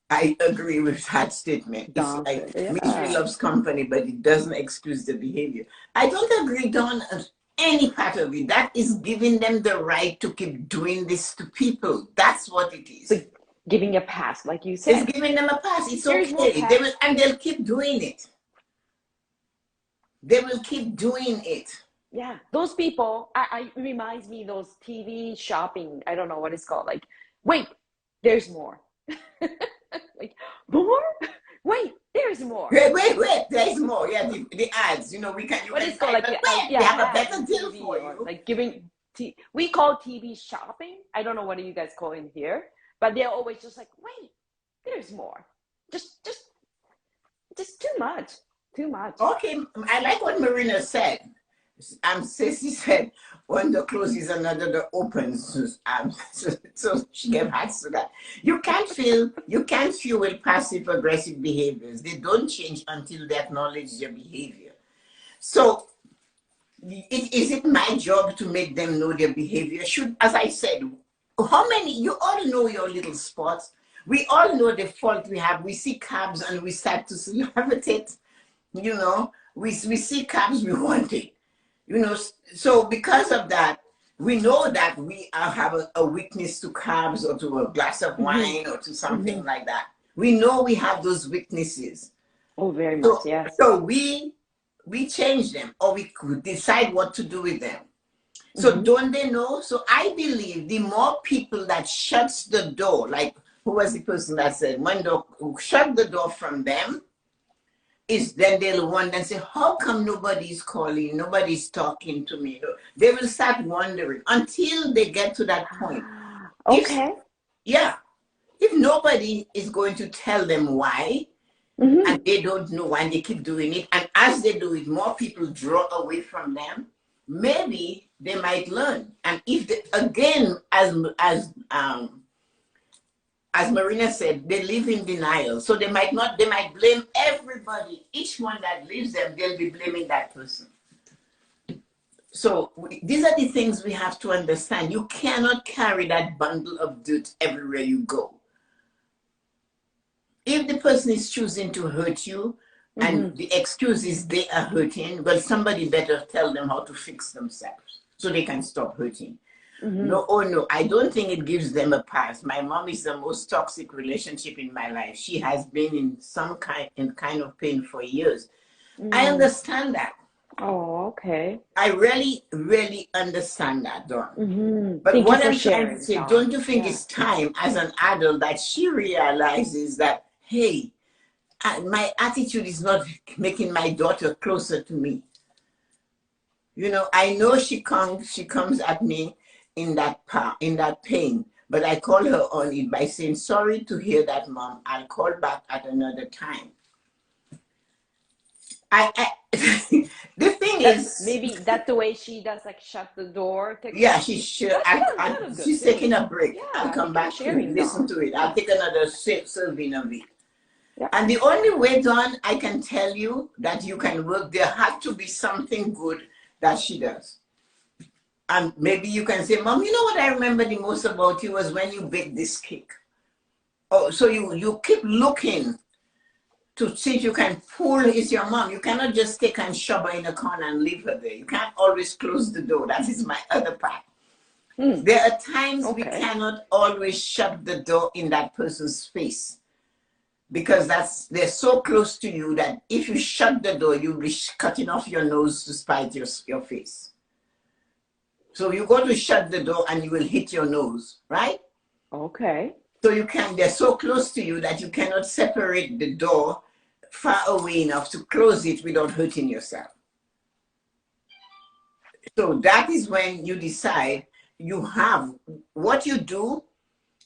I agree with that statement. It's That's like it. misery Yeah. loves company, but it doesn't excuse the behavior. I don't agree, Don, on any part of it. That is giving them the right to keep doing this to people. That's what it is. So giving a pass, like you It's said. giving them a pass. It's Here's more okay. pass. And they'll keep doing it. they will keep doing it. Yeah, those people, I reminds me those TV shopping. I don't know what it's called. Like, wait, there's more. Like, more? Wait, there's more. Wait, there's more. Yeah, the ads, you know, you What can is called type, like but wait, yeah, they have a ads better in deal TV for or you. like giving we call TV shopping. I don't know what you guys call in here, but they're always just like, wait, there's more. Just too much. Too much. Okay, I like what Marina said. Ceci said, one door closes, another door opens. So she gave hearts to that. You can't fuel passive aggressive behaviors. They don't change until they acknowledge their behavior. So is it my job to make them know their behavior? As I said, you all know your little spots. We all know the fault we have. We see cabs and we start to levitate. You know, we see cabs, we want it. You know, so because of that, we know that we have a weakness to carbs or to a glass of wine or to something like that. We know we have those weaknesses. Oh, very much, yes. So we change them, or we could decide what to do with them. So don't they know? So I believe the more people that shuts the door, like who was the person that said, shut the door from them, is then they'll wonder and say, how come nobody's calling, nobody's talking to me? They will start wondering until they get to that point. Okay. If nobody is going to tell them why, and they don't know why, and they keep doing it, and as they do it, more people draw away from them, maybe they might learn. And if they, again, as Marina said, they live in denial. So they might blame everybody. Each one that leaves them, they'll be blaming that person. So these are the things we have to understand. You cannot carry that bundle of dirt everywhere you go. If the person is choosing to hurt you, and the excuse is they are hurting, well, somebody better tell them how to fix themselves so they can stop hurting. No, I don't think it gives them a pass. My mom is the most toxic relationship in my life. She has been in some kind of pain for years. I understand that. Oh, okay. I really, really understand that, Dawn. But Thank what you for I'm trying sharing, to say, Dawn. don't you think it's time as an adult that she realizes that, hey, my attitude is not making my daughter closer to me. You know, I know she comes at me in that pain, but I call her on it by saying, sorry to hear that, Mom. I'll call back at another time. The thing is, maybe that's the way she does, like shut the door. Yeah, she should. She's taking a break. Yeah, I'll come back sharing, to listen to it. I'll take another serving of it. Yeah. And the only way, Dawn, I can tell you that you can work, there had to be something good that she does. And maybe you can say, Mom, you know what I remember the most about you was when you baked this cake. Oh, so you keep looking to see if you can pull. It's your mom. You cannot just take and shove her in a corner and leave her there. You can't always close the door. That is my other part. There are times we cannot always shut the door in that person's face, because they're so close to you that if you shut the door, you'll be cutting off your nose to spite your face. So you go to shut the door and you will hit your nose, right? Okay. So they're so close to you that you cannot separate the door far away enough to close it without hurting yourself. So that is when you decide what you do,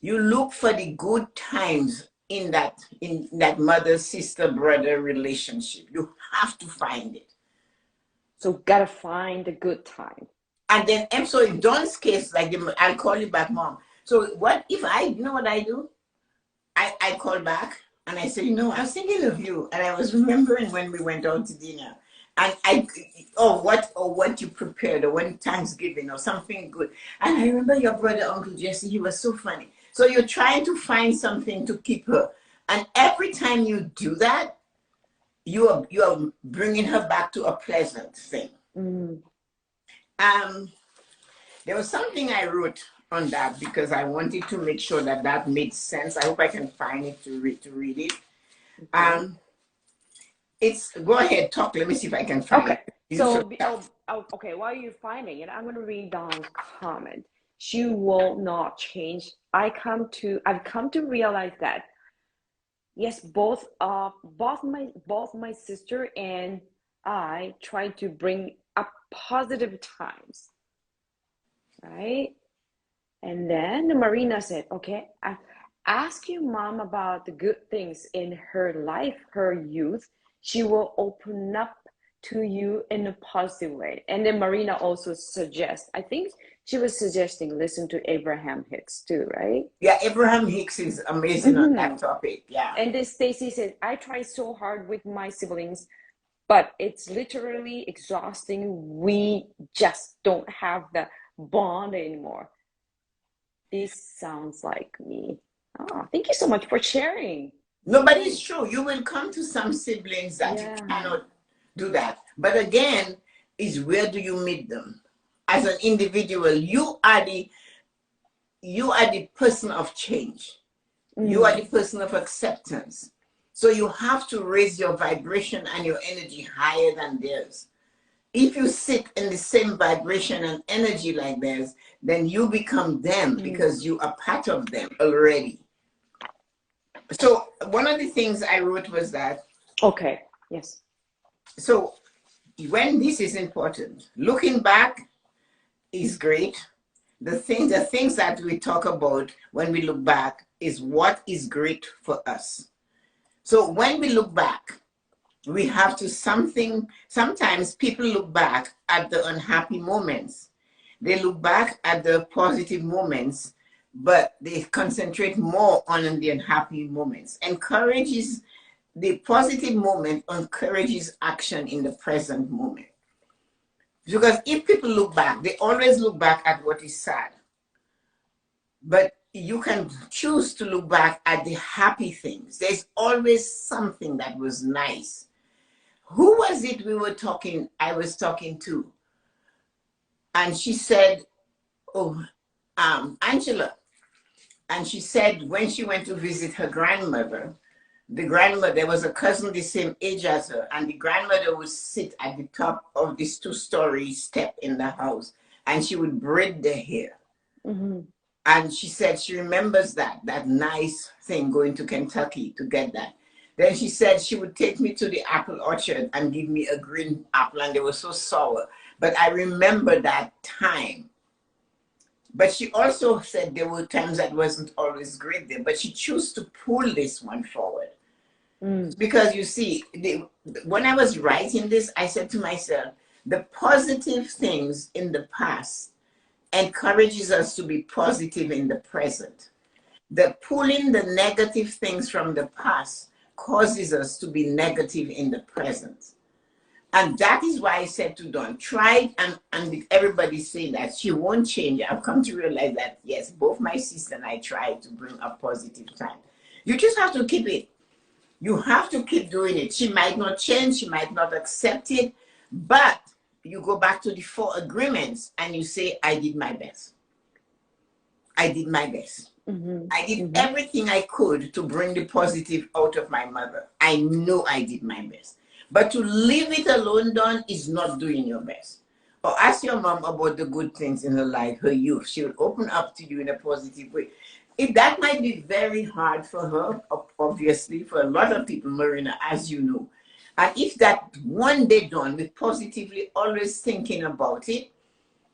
you look for the good times in that mother, sister, brother relationship. You have to find it. So gotta find a good time. And then, so in Dawn's case, like I'll call you back, Mom. So what if you know what I do? I call back and I say, you know, I was thinking of you, and I was remembering when we went out to dinner, and what you prepared, or when Thanksgiving or something good. And I remember your brother, Uncle Jesse, he was so funny. So you're trying to find something to keep her. And every time you do that, you are bringing her back to a pleasant thing. There was something I wrote on that because I wanted to make sure that made sense. I hope I can find it to read it. It's, go ahead, talk. Let me see if I can find it. So, okay, while you're finding it, I'm going to read Dawn's comment. She will not change. I've come to realize that yes, both my sister and I try to bring up positive times, right? And then Marina said, okay, ask your mom about the good things in her life, her youth. She will open up to you in a positive way. And then Marina also suggests, I think she was suggesting listen to Abraham Hicks too, right? Yeah, Abraham Hicks is amazing on that topic. Yeah. And then Stacy said, I try so hard with my siblings, but it's literally exhausting. We just don't have the bond anymore. This sounds like me. Oh, thank you so much for sharing. No, but it's true. You will come to some siblings that you cannot do that. But again, is where do you meet them? As an individual, you are the person of change. You are the person of acceptance. So you have to raise your vibration and your energy higher than theirs. If you sit in the same vibration and energy like theirs, then you become them because you are part of them already. So one of the things I wrote was that. Okay, yes. So when this is important, looking back is great. The things that we talk about when we look back is what is great for us. So when we look back, we have to sometimes people look back at the unhappy moments. They look back at the positive moments, but they concentrate more on the unhappy moments. Encourages the positive moment, encourages action in the present moment. Because if people look back, they always look back at what is sad. But you can choose to look back at the happy things. There's always something that was nice. Who was it I was talking to? And she said, Angela. And she said when she went to visit her grandmother, there was a cousin the same age as her, and the grandmother would sit at the top of this two-story step in the house, and she would braid their hair. And she said she remembers that nice thing going to Kentucky to get that. Then she said she would take me to the apple orchard and give me a green apple, and they were so sour. But I remember that time. But she also said there were times that wasn't always great there, but she chose to pull this one forward. Because you see, when I was writing this, I said to myself, the positive things in the past encourages us to be positive in the present. The pulling the negative things from the past causes us to be negative in the present. And that is why I said to Dawn, try and everybody say that she won't change. I've come to realize that, yes, both my sister and I tried to bring a positive time. You just have to keep it. You have to keep doing it. She might not change. She might not accept it. But you go back to the 4 agreements and you say, I did my best. I did my best. I did everything I could to bring the positive out of my mother. I know I did my best. But to leave it alone, Dawn, is not doing your best. Or ask your mom about the good things in her life, her youth. She will open up to you in a positive way. That might be very hard for her, obviously, for a lot of people, Marina, as you know. And if that one day, Dawn, with positively always thinking about it,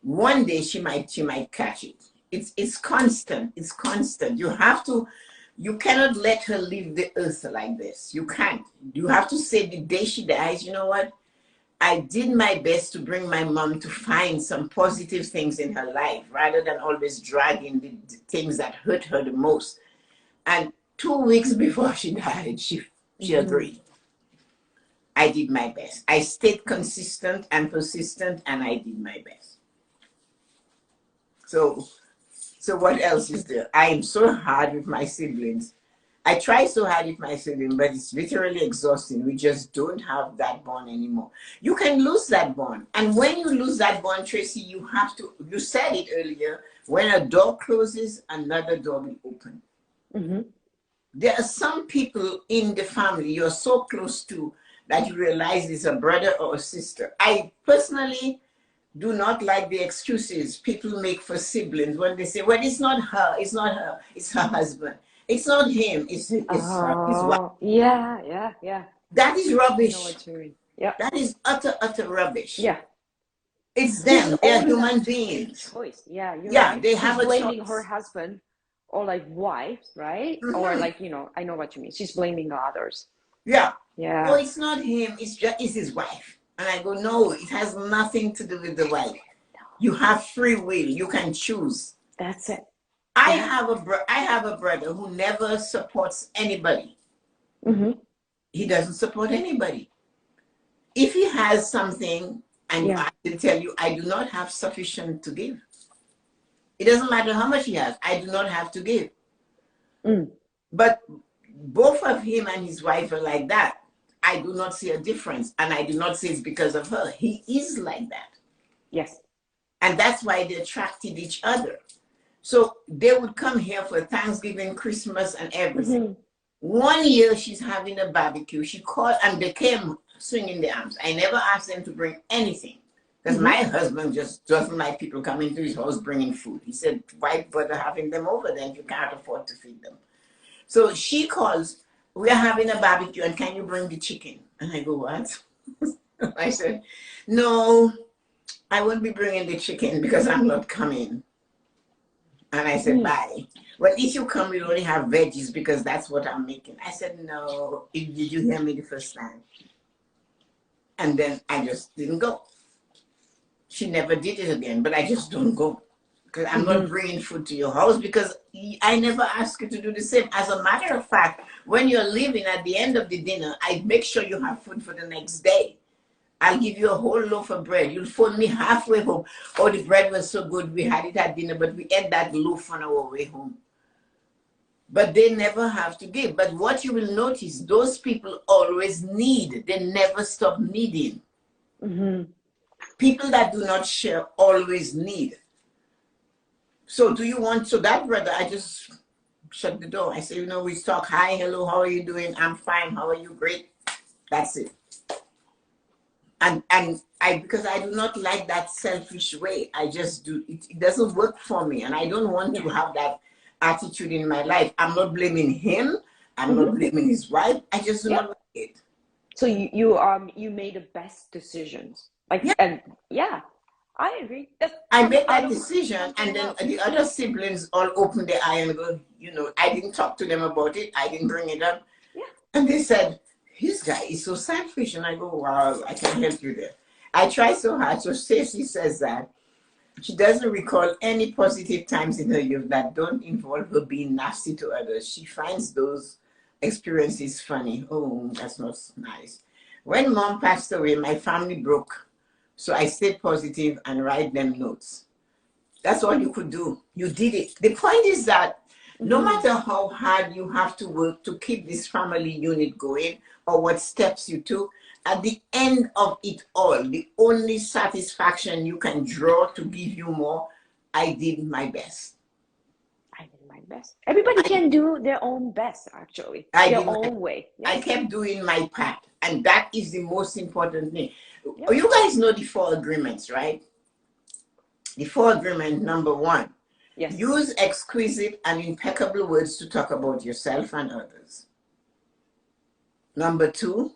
one day she might catch it. It's constant. It's constant. You cannot let her leave the earth like this. You can't. You have to say the day she dies, you know what? I did my best to bring my mom to find some positive things in her life rather than always dragging the things that hurt her the most. And 2 weeks before she died, she agreed. I did my best. I stayed consistent and persistent, and I did my best. So what else is there? I am so hard with my siblings. I try so hard with my siblings, but it's literally exhausting. We just don't have that bond anymore. You can lose that bond. And when you lose that bond, Tracy, you said it earlier, when a door closes, another door will open. There are some people in the family you're so close to that you realize is a brother or a sister. I personally do not like the excuses people make for siblings when they say, well, it's not her, it's not her, it's her husband. It's not him, it's her, his wife. Oh, yeah, yeah, yeah. That is I know rubbish. what you mean. Yep. That is utter rubbish. Yeah. It's She's them. They're old human enough to make beings. choice. Yeah, you're Yeah, right. they She's have a blaming her choice. husband or like wives, right? Or Mhm. like, I know what you mean. She's blaming others. Yeah. Oh, Yeah. it's not him. It's his wife. And I go, no, it has nothing to do with the wife. You have free will. You can choose. That's it. I Yeah. have a brother who never supports anybody. Mm-hmm. He doesn't support anybody. If he has something, and Yeah. I will tell you, I do not have sufficient to give. It doesn't matter how much he has. I do not have to give. Mm. But both of him and his wife are like that. I do not see a difference. And I do not say it's because of her. He is like that. Yes. And that's why they attracted each other. So they would come here for Thanksgiving, Christmas, and everything. Mm-hmm. One year she's having a barbecue. She called and they came swinging the arms. I never asked them to bring anything. Because my husband just doesn't like people coming to his house bringing food. He said, why bother having them over then if you can't afford to feed them? So she calls, we are having a barbecue and can you bring the chicken? And I go, what? I said, no, I won't be bringing the chicken because I'm not coming. And I said, bye. Well, if you come, we'll only have veggies because that's what I'm making. I said, no, did you hear me the first time? And then I just didn't go. She never did it again, but I just don't go. Because I'm not bringing food to your house because I never ask you to do the same. As a matter of fact, when you're leaving at the end of the dinner, I make sure you have food for the next day. I'll give you a whole loaf of bread. You'll phone me halfway home. Oh, the bread was so good. We had it at dinner, but we ate that loaf on our way home. But they never have to give. But what you will notice, those people always need. They never stop needing. Mm-hmm. People that do not share always need. So do you want, so that brother, I just shut the door. I say, we talk, hi, hello, how are you doing? I'm fine, how are you? Great. That's it. And because I do not like that selfish way. I just do, it doesn't work for me. And I don't want to have that attitude in my life. I'm not blaming him. I'm not blaming his wife. I just do not like it. So you made the best decisions. And yeah, I agree. I made that decision, and then the other siblings all opened their eye and go, I didn't talk to them about it. I didn't bring it up. Yeah. And they said, this guy is so selfish. And I go, wow, I can help you there. I try so hard. So Stacey says that she doesn't recall any positive times in her youth that don't involve her being nasty to others. She finds those experiences funny. Oh, that's not nice. When mom passed away, my family broke. So I stayed positive and write them notes. That's all you could do. You did it. The point is that no matter how hard you have to work to keep this family unit going or what steps you took, at the end of it all, the only satisfaction you can draw to give you more, I did my best. I did my best. Everybody can do their own best, actually. Their own way. Yes. I kept doing my part. And that is the most important thing. Yep. You guys know the 4 agreements, right? The 4 agreement, number 1. Yes. Use exquisite and impeccable words to talk about yourself and others. Number 2,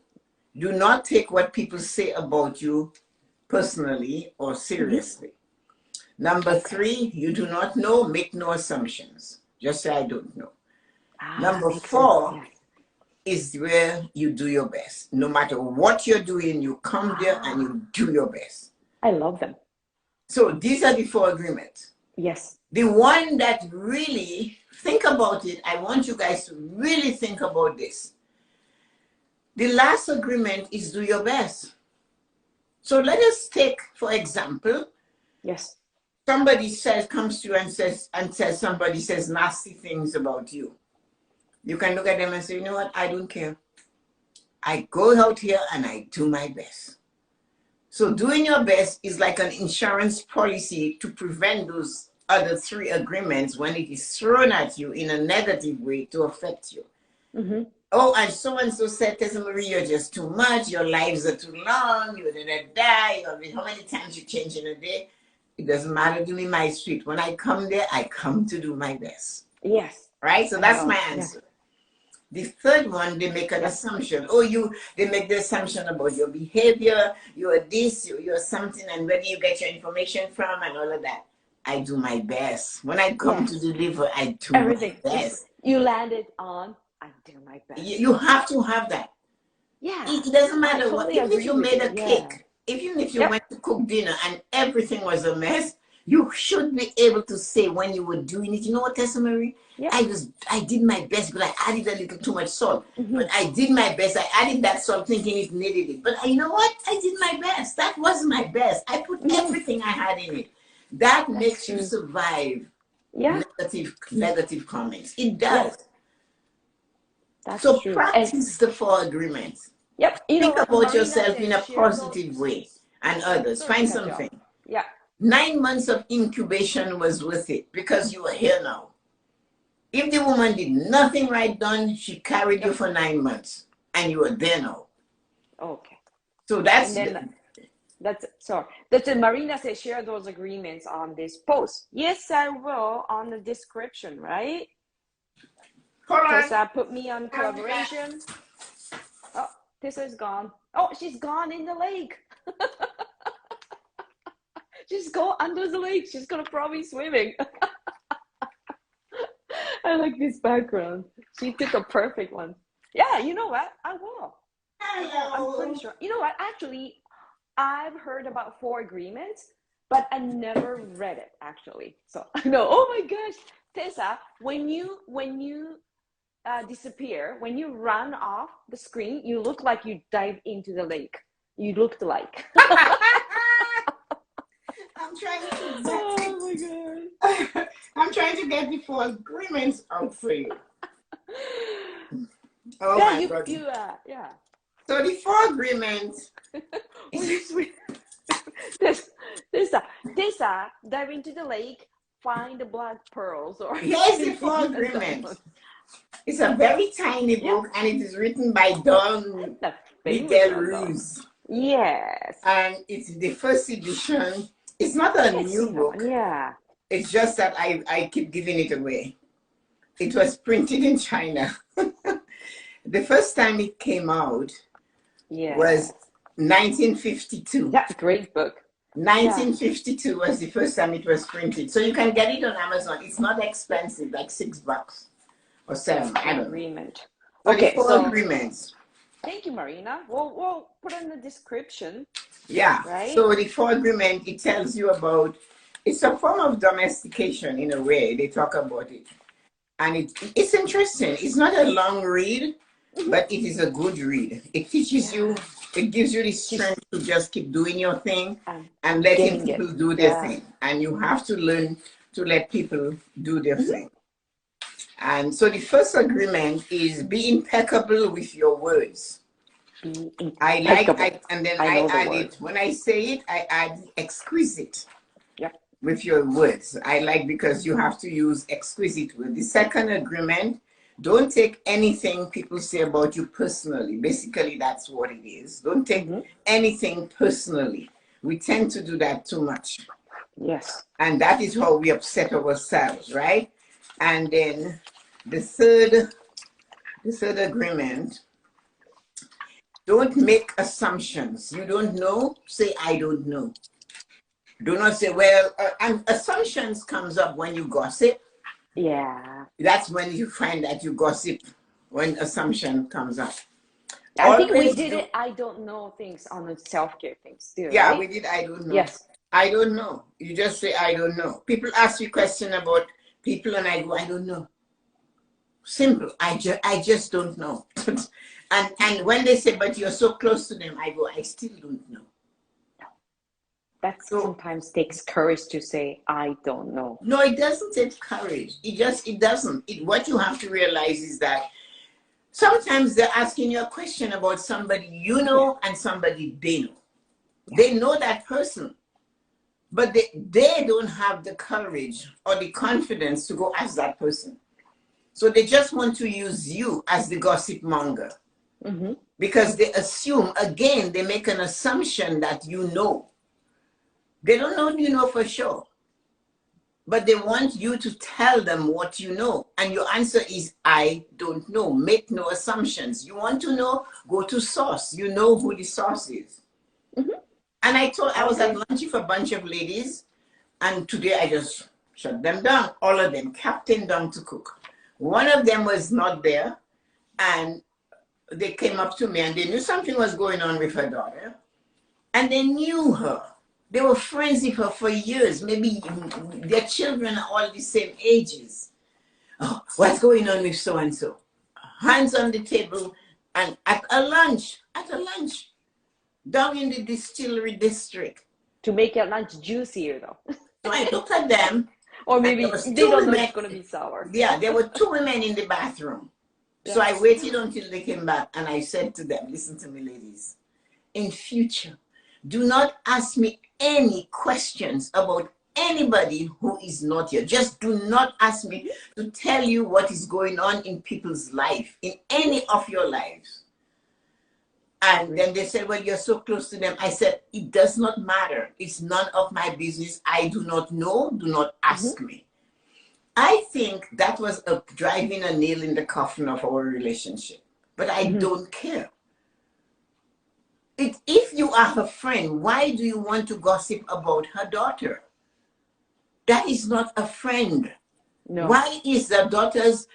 do not take what people say about you personally or seriously. Number 3, you do not know, make no assumptions. Just say, I don't know. Number 4 is where you do your best. No matter what you're doing, you come there and you do your best. I love them. So these are the 4 agreements. Yes. The one that really, think about it, I want you guys to really think about this. The last agreement is do your best. So let us take, for example, somebody comes to you and says somebody says nasty things about you. You can look at them and say, you know what, I don't care. I go out here and I do my best. So doing your best is like an insurance policy to prevent those other 3 agreements when it is thrown at you in a negative way to affect you. Oh, and so said, Tessa-Marie, you're just too much. Your lives are too long. You're gonna die. I mean, how many times you change in a day? It doesn't matter to me, my sweet. When I come there, I come to do my best. Yes. Right? So I that's know. my Yeah. answer. The third one, they make an Yeah. assumption. Oh, they make the assumption about your behavior, you're this, you're something, and where do you get your information from and all of that. I do my best. When I come to Yes. deliver, I do my Everything. If best. you landed on, I do my You best. have to have that. Yeah. It doesn't I matter what, totally even if agree you with made you. a Yeah. cake, even if you Yep. went to cook dinner and everything was a mess, you should be able to say when you were doing it, you know what, Tessa-Marie? Yep. I did my best, but I added a little too much salt. Mm-hmm. But I did my best. I added that salt thinking it needed it. But you know what? I did my best. That was my best. I put Mm-hmm. everything I had in it. That That's makes you true. survive Yeah. negative comments. It does. Yes. That's So true. And practice the four agreements. yep. You know Think what? about Marina yourself says in a share those. positive way and others. Sorry to Find cut you off. something. Yeah. 9 months of incubation was worth it because you are here now. If the woman did nothing right done, she carried you Yep. for 9 months and you are there now. Okay. So And then that's it. Marina says share those agreements on this post. Yes, I will on the description, right? hold on. Tessa put me on collaboration. Oh, Tessa's gone. Oh, she's gone in the lake. She's gone under the lake. She's gonna probably swimming. I like this background. She took a perfect one. Yeah, you know what? I will. I'm pretty sure. You know what? Actually, I've heard about four agreements, but I never read it actually. So I know. Oh my gosh, Tessa, when you disappear, when you run off the screen, you look like you dive into the lake. You looked like. I'm trying to get Oh my god. I'm trying to get the four agreements out for you. Oh Yeah, my God. yeah. So the four agreements. Oh, you sweet. Tessa, dive into the lake, find the black pearls, or Here's the four agreements. It's a very tiny book, and it is written by Don the famous Miguel one, though. Ruiz. Yes. And it's the first edition. It's not a new book. Yeah. It's just that I keep giving it away. It was printed in China. The first time it came out was 1952. That's a great book. 1952 was the first time it was printed. So you can get it on Amazon. It's not expensive, like $6 or $7. I don't know. Agreement. So Okay, the four agreements. Thank you, Marina. We'll put it in the description. Yeah. Right? So the four agreement, it tells you about, it's a form of domestication in a way. They talk about it. And it's interesting. It's not a long read, but it is a good read. It teaches you, it gives you the strength to just keep doing your thing and letting people do their thing. And you have to learn to let people do their thing. And so the first agreement is be impeccable with your words. I add it, when I say it, I add exquisite with your words. I like, because you have to use exquisite words. The second agreement, don't take anything people say about you personally. Basically, that's what it is. Don't take anything personally. We tend to do that too much. Yes. And that is how we upset ourselves, right? And then the third agreement, don't make assumptions. You don't know, say I don't know. Do not say, well, and assumptions comes up when you gossip. Yeah. That's when you find that you gossip, when assumption comes up. I think we did it, I don't know things on the self-care things too. Yeah, right? we did I don't know. Yes. I don't know. You just say I don't know. People ask you question about people and I go, I don't know. Simple. I just don't know. and when they say, but you're so close to them, I go, I still don't know. That sometimes takes courage to say, I don't know. No, it doesn't take courage. It doesn't. What you have to realize is that sometimes they're asking you a question about somebody you know and somebody they know. They know that person, but they don't have the courage or the confidence to go ask that person. So they just want to use you as the gossip monger. Mm-hmm. Because they assume, again, they make an assumption that you know. They don't know you know for sure. But they want you to tell them what you know. And your answer is, I don't know. Make no assumptions. You want to know, go to source. You know who the source is. Mm-hmm. And I was at Okay. lunch with a bunch of ladies, and today I just shut them down. All of them, captain down to cook. One of them was not there, and they came up to me and they knew something was going on with her daughter, and they knew her. They were friends with her for years. Maybe their children are all the same ages. Oh, what's going on with so and so? Hands on the table, and at a lunch, down in the distillery district. To make your lunch juicier, though. So I looked at them, Or and there maybe was they two don't know women. it's going to be sour. Yeah, there were two women in the bathroom. So I waited until they came back, and I said to them, listen to me, ladies. In future, do not ask me any questions about anybody who is not here. Just do not ask me to tell you what is going on in people's life, in any of your lives. And then they said, well, you're so close to them. I said, it does not matter. It's none of my business. I do not know. Do not ask me. I think that was driving a nail in the coffin of our relationship. But I don't care. If you are her friend, why do you want to gossip about her daughter? That is not a friend. No. Why is the daughter's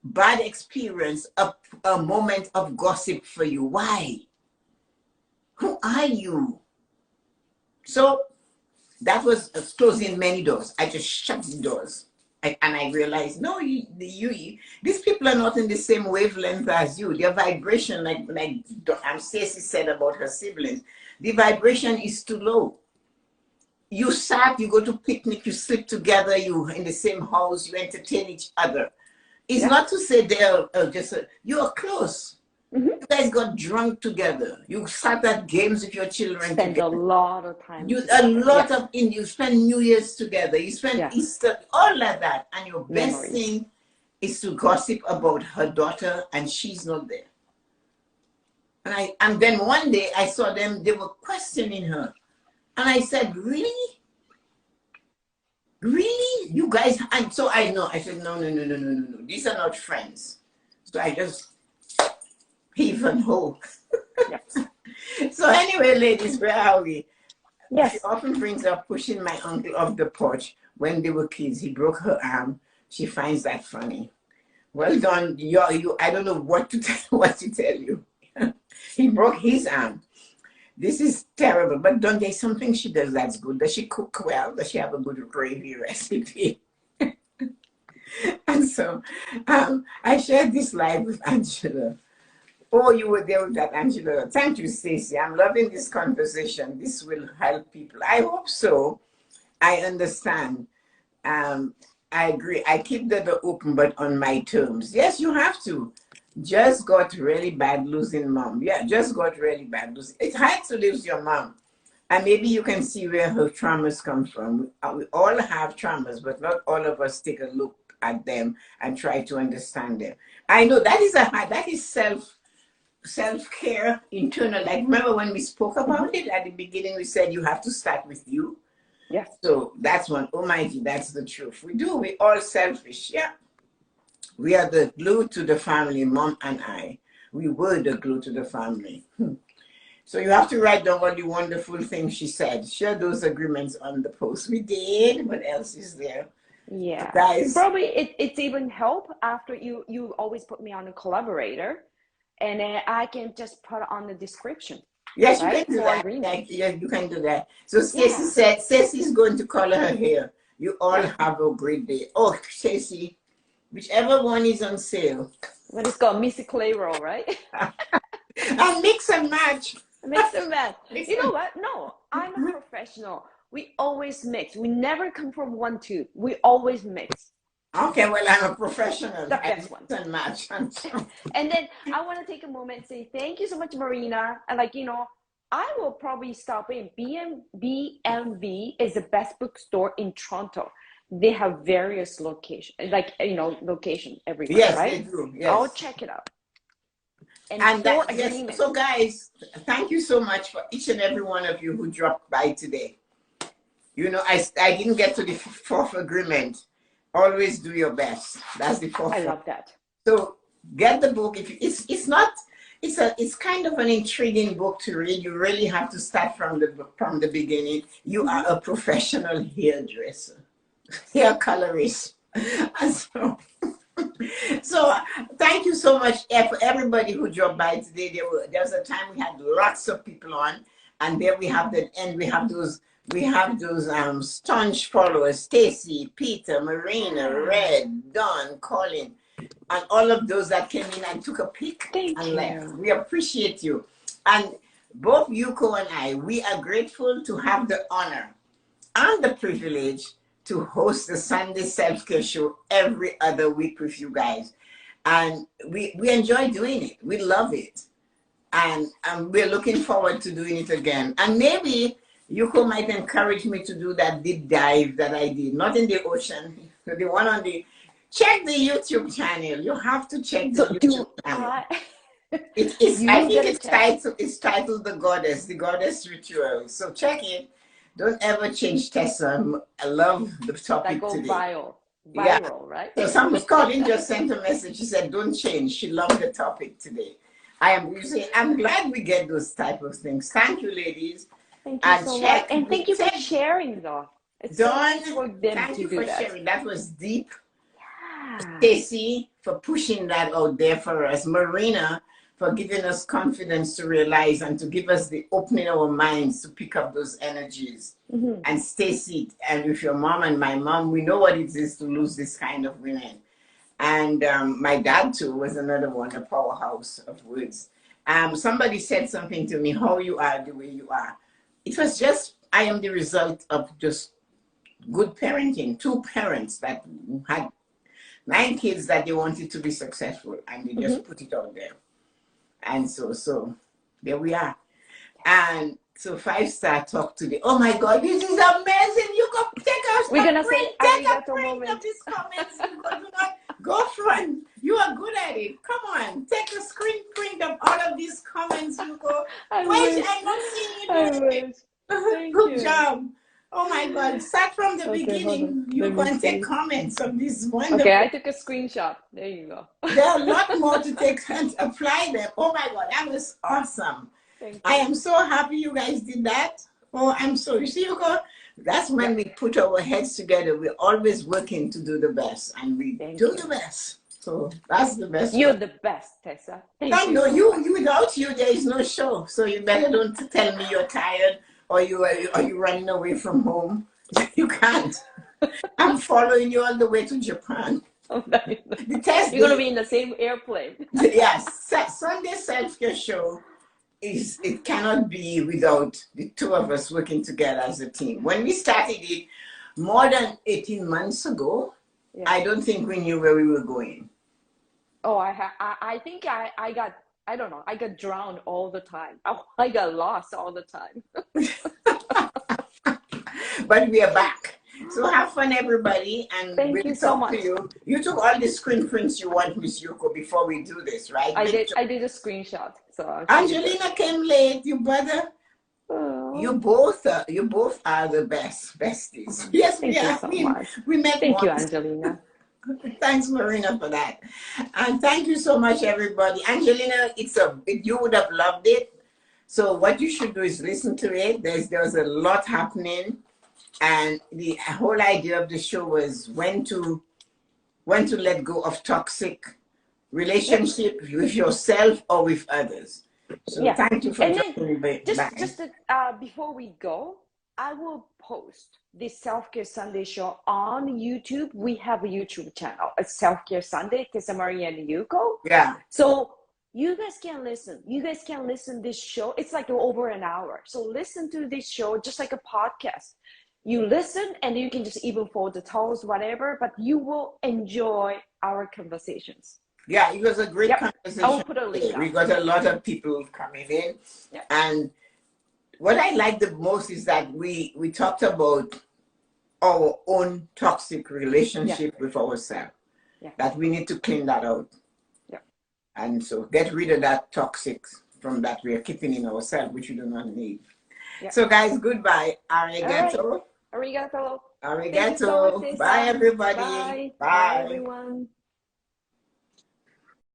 bad experience a moment of gossip for you? Why? Who are you? So that was closing many doors. I just shut the doors. And I realized, no, these people are not in the same wavelength as you. Their vibration, like Stacey said about her siblings, the vibration is too low. You go to picnic, you sleep together, you in the same house, you entertain each other. It's not to say they're you are close. You guys got drunk together. You sat at games with your children Spend together. a lot of time together. You spend New Year's together. You spend Easter, all like that. And your best thing is to gossip about her daughter, and she's not there. And then one day I saw them, they were questioning her. And I said, really? Really? You guys? And so I know. I said, no. These are not friends. So I just heave and ho. So anyway, ladies, where are we? Yes. She often brings up pushing my uncle off the porch when they were kids. He broke her arm. She finds that funny. Well done. I don't know what to tell you. He broke his arm. This is terrible. But don't there's something she does that's good. Does she cook well? Does she have a good gravy recipe? And so I shared this live with Angela. Oh, you were there with that, Angela. Thank you, Stacey. I'm loving this conversation. This will help people. I hope so. I understand. I agree. I keep the door open, but on my terms. Yes, you have to. Just got really bad losing mom. Yeah, just got really bad losing. It's hard to lose your mom. And maybe you can see where her traumas come from. We all have traumas, but not all of us take a look at them and try to understand them. I know that is self-care, internal. Like, remember when we spoke about it at the beginning, we said you have to start with you. Yes. So that's one. Oh my God, that's the truth. We all selfish. Yeah. We are the glue to the family, mom and I. We were the glue to the family. So you have to write down all the wonderful things she said. Share those agreements on the post. We did. What else is there? Yeah. Guys. Probably it's even help after you always put me on a collaborator, and then I can just put on the description. Yes, right? You can do For that. Yeah, you can do that. So Stacey said, Stacey's going to color her hair. You all have a great day. Oh, Stacey, whichever one is on sale. What is called Missy Clayrol, right? And mix and match. Mix and match. You know what? No, I'm a professional. We always mix. We never come from one tube. We always mix. Okay, well, I'm a professional. The best one. And match. And then I want to take a moment and say thank you so much, Marina. And I will probably stop in. BMV is the best bookstore in Toronto. they have various location, like, location everywhere, Yes, they right? do. I'll Yes. check it out. And And for that, yes. agreement. So guys, thank you so much for each and every one of you who dropped by today. You know, I didn't get to the fourth agreement. Always do your best. That's the I fourth one. love that. So get the book. If you, it's not it's kind of an intriguing book to read. You really have to start from the beginning. You are a professional hairdresser, hair colorist, and so thank you so much for everybody who dropped by today. There was a time we had lots of people on, and then we have those staunch followers: Stacy, Peter, Marina, Red, Don, Colin, and all of those that came in and took a peek Thank and left. you. We appreciate you. And both Yuko and I, we are grateful to have the honor and the privilege to host the Sunday Self-Care Show every other week with you guys. And we enjoy doing it. We love it. And we're looking forward to doing it again. And maybe Yuko might encourage me to do that deep dive that I did, not in the ocean, the one on the, check the YouTube channel. You have to check the YouTube channel. I think it's titled The Goddess Ritual. So check it. Don't ever change Tessa. I love the topic That go today. viral, Yeah. right? So someone Colin just sent a message. She said, "Don't change." She loved the topic today. I'm glad we get those type of things. Thank you, ladies. Thank you so much, and thank you for sharing, though. It's so nice for them thank you for sharing. That was deep. Yeah. Stacy for pushing that out there for us. Marina for giving us confidence to realize and to give us the opening our minds to pick up those energies. And Stacy, and with your mom and my mom, we know what it is to lose this kind of women. And my dad too was another one, a powerhouse of words. Somebody said something to me, how you are the way you are. It was just, I am the result of just good parenting. Two parents that had 9 kids that they wanted to be successful, and they just put it out there. And so there we are. And so 5-star talk today. Oh my God, this is amazing. You go take us. We're gonna say take a print of these comments. Go front. You are good at it. Come on, take a screen print of all of these comments. You go. Wait, I'm not seeing you do it. Good job. Oh my God, start from the beginning. You can take comments of this wonderful. Okay, I took a screenshot. There you go. There are a lot more to take and apply them. Oh my God, that was awesome. I am so happy you guys did that. Oh, I'm so, you see, that's when we put our heads together. We're always working to do the best, and we do the best. So that's the best. You're the best, Tessa. Thank you. Without you, there is no show. So you better don't tell me you're tired or you running away from home. You can't. I'm following you all the way to Japan. You're going to be in the same airplane. Yes. Sunday Self-Care Show it cannot be without the two of us working together as a team. When we started it more than 18 months ago, I don't think we knew where we were going. Oh, I think I got drowned all the time. I got lost all the time. But we are back. So have fun, everybody, and Thank you so much. To you. You took all the screen prints you want, Miss Yuko, before we do this, right? I did a screenshot. So Angelina came late. You brother. Oh. You both are the besties. Yes, Thank you so much. We met. Thank you, Angelina. Thanks, Marina, for that. And thank you so much, everybody. Angelina, you would have loved it. So what you should do is listen to it. There's a lot happening. And the whole idea of the show was when to let go of toxic relationship with yourself or with others. So thank you for joining me. Just before we go, I will post the Self-Care Sunday show on YouTube. We have a YouTube channel, a Self-Care Sunday, Tessa-Marie and Yuko. Yeah. So you guys can listen. You guys can listen this show. It's like over an hour. So listen to this show just like a podcast. You listen and you can just even fold the towels, whatever, but you will enjoy our conversations. Yeah, it was a great conversation. I will put a link. We got a lot of people coming in. And what I like the most is that we talked about our own toxic relationship with ourselves. Yeah. That we need to clean that out. Yeah. And so get rid of that toxic from that we are keeping in ourselves, which we do not need. Yeah. So guys, goodbye. All right. Arigato. Arigato. Thank you so much, Arigato. Bye Tessa. everybody. Bye. Bye, Bye. everyone.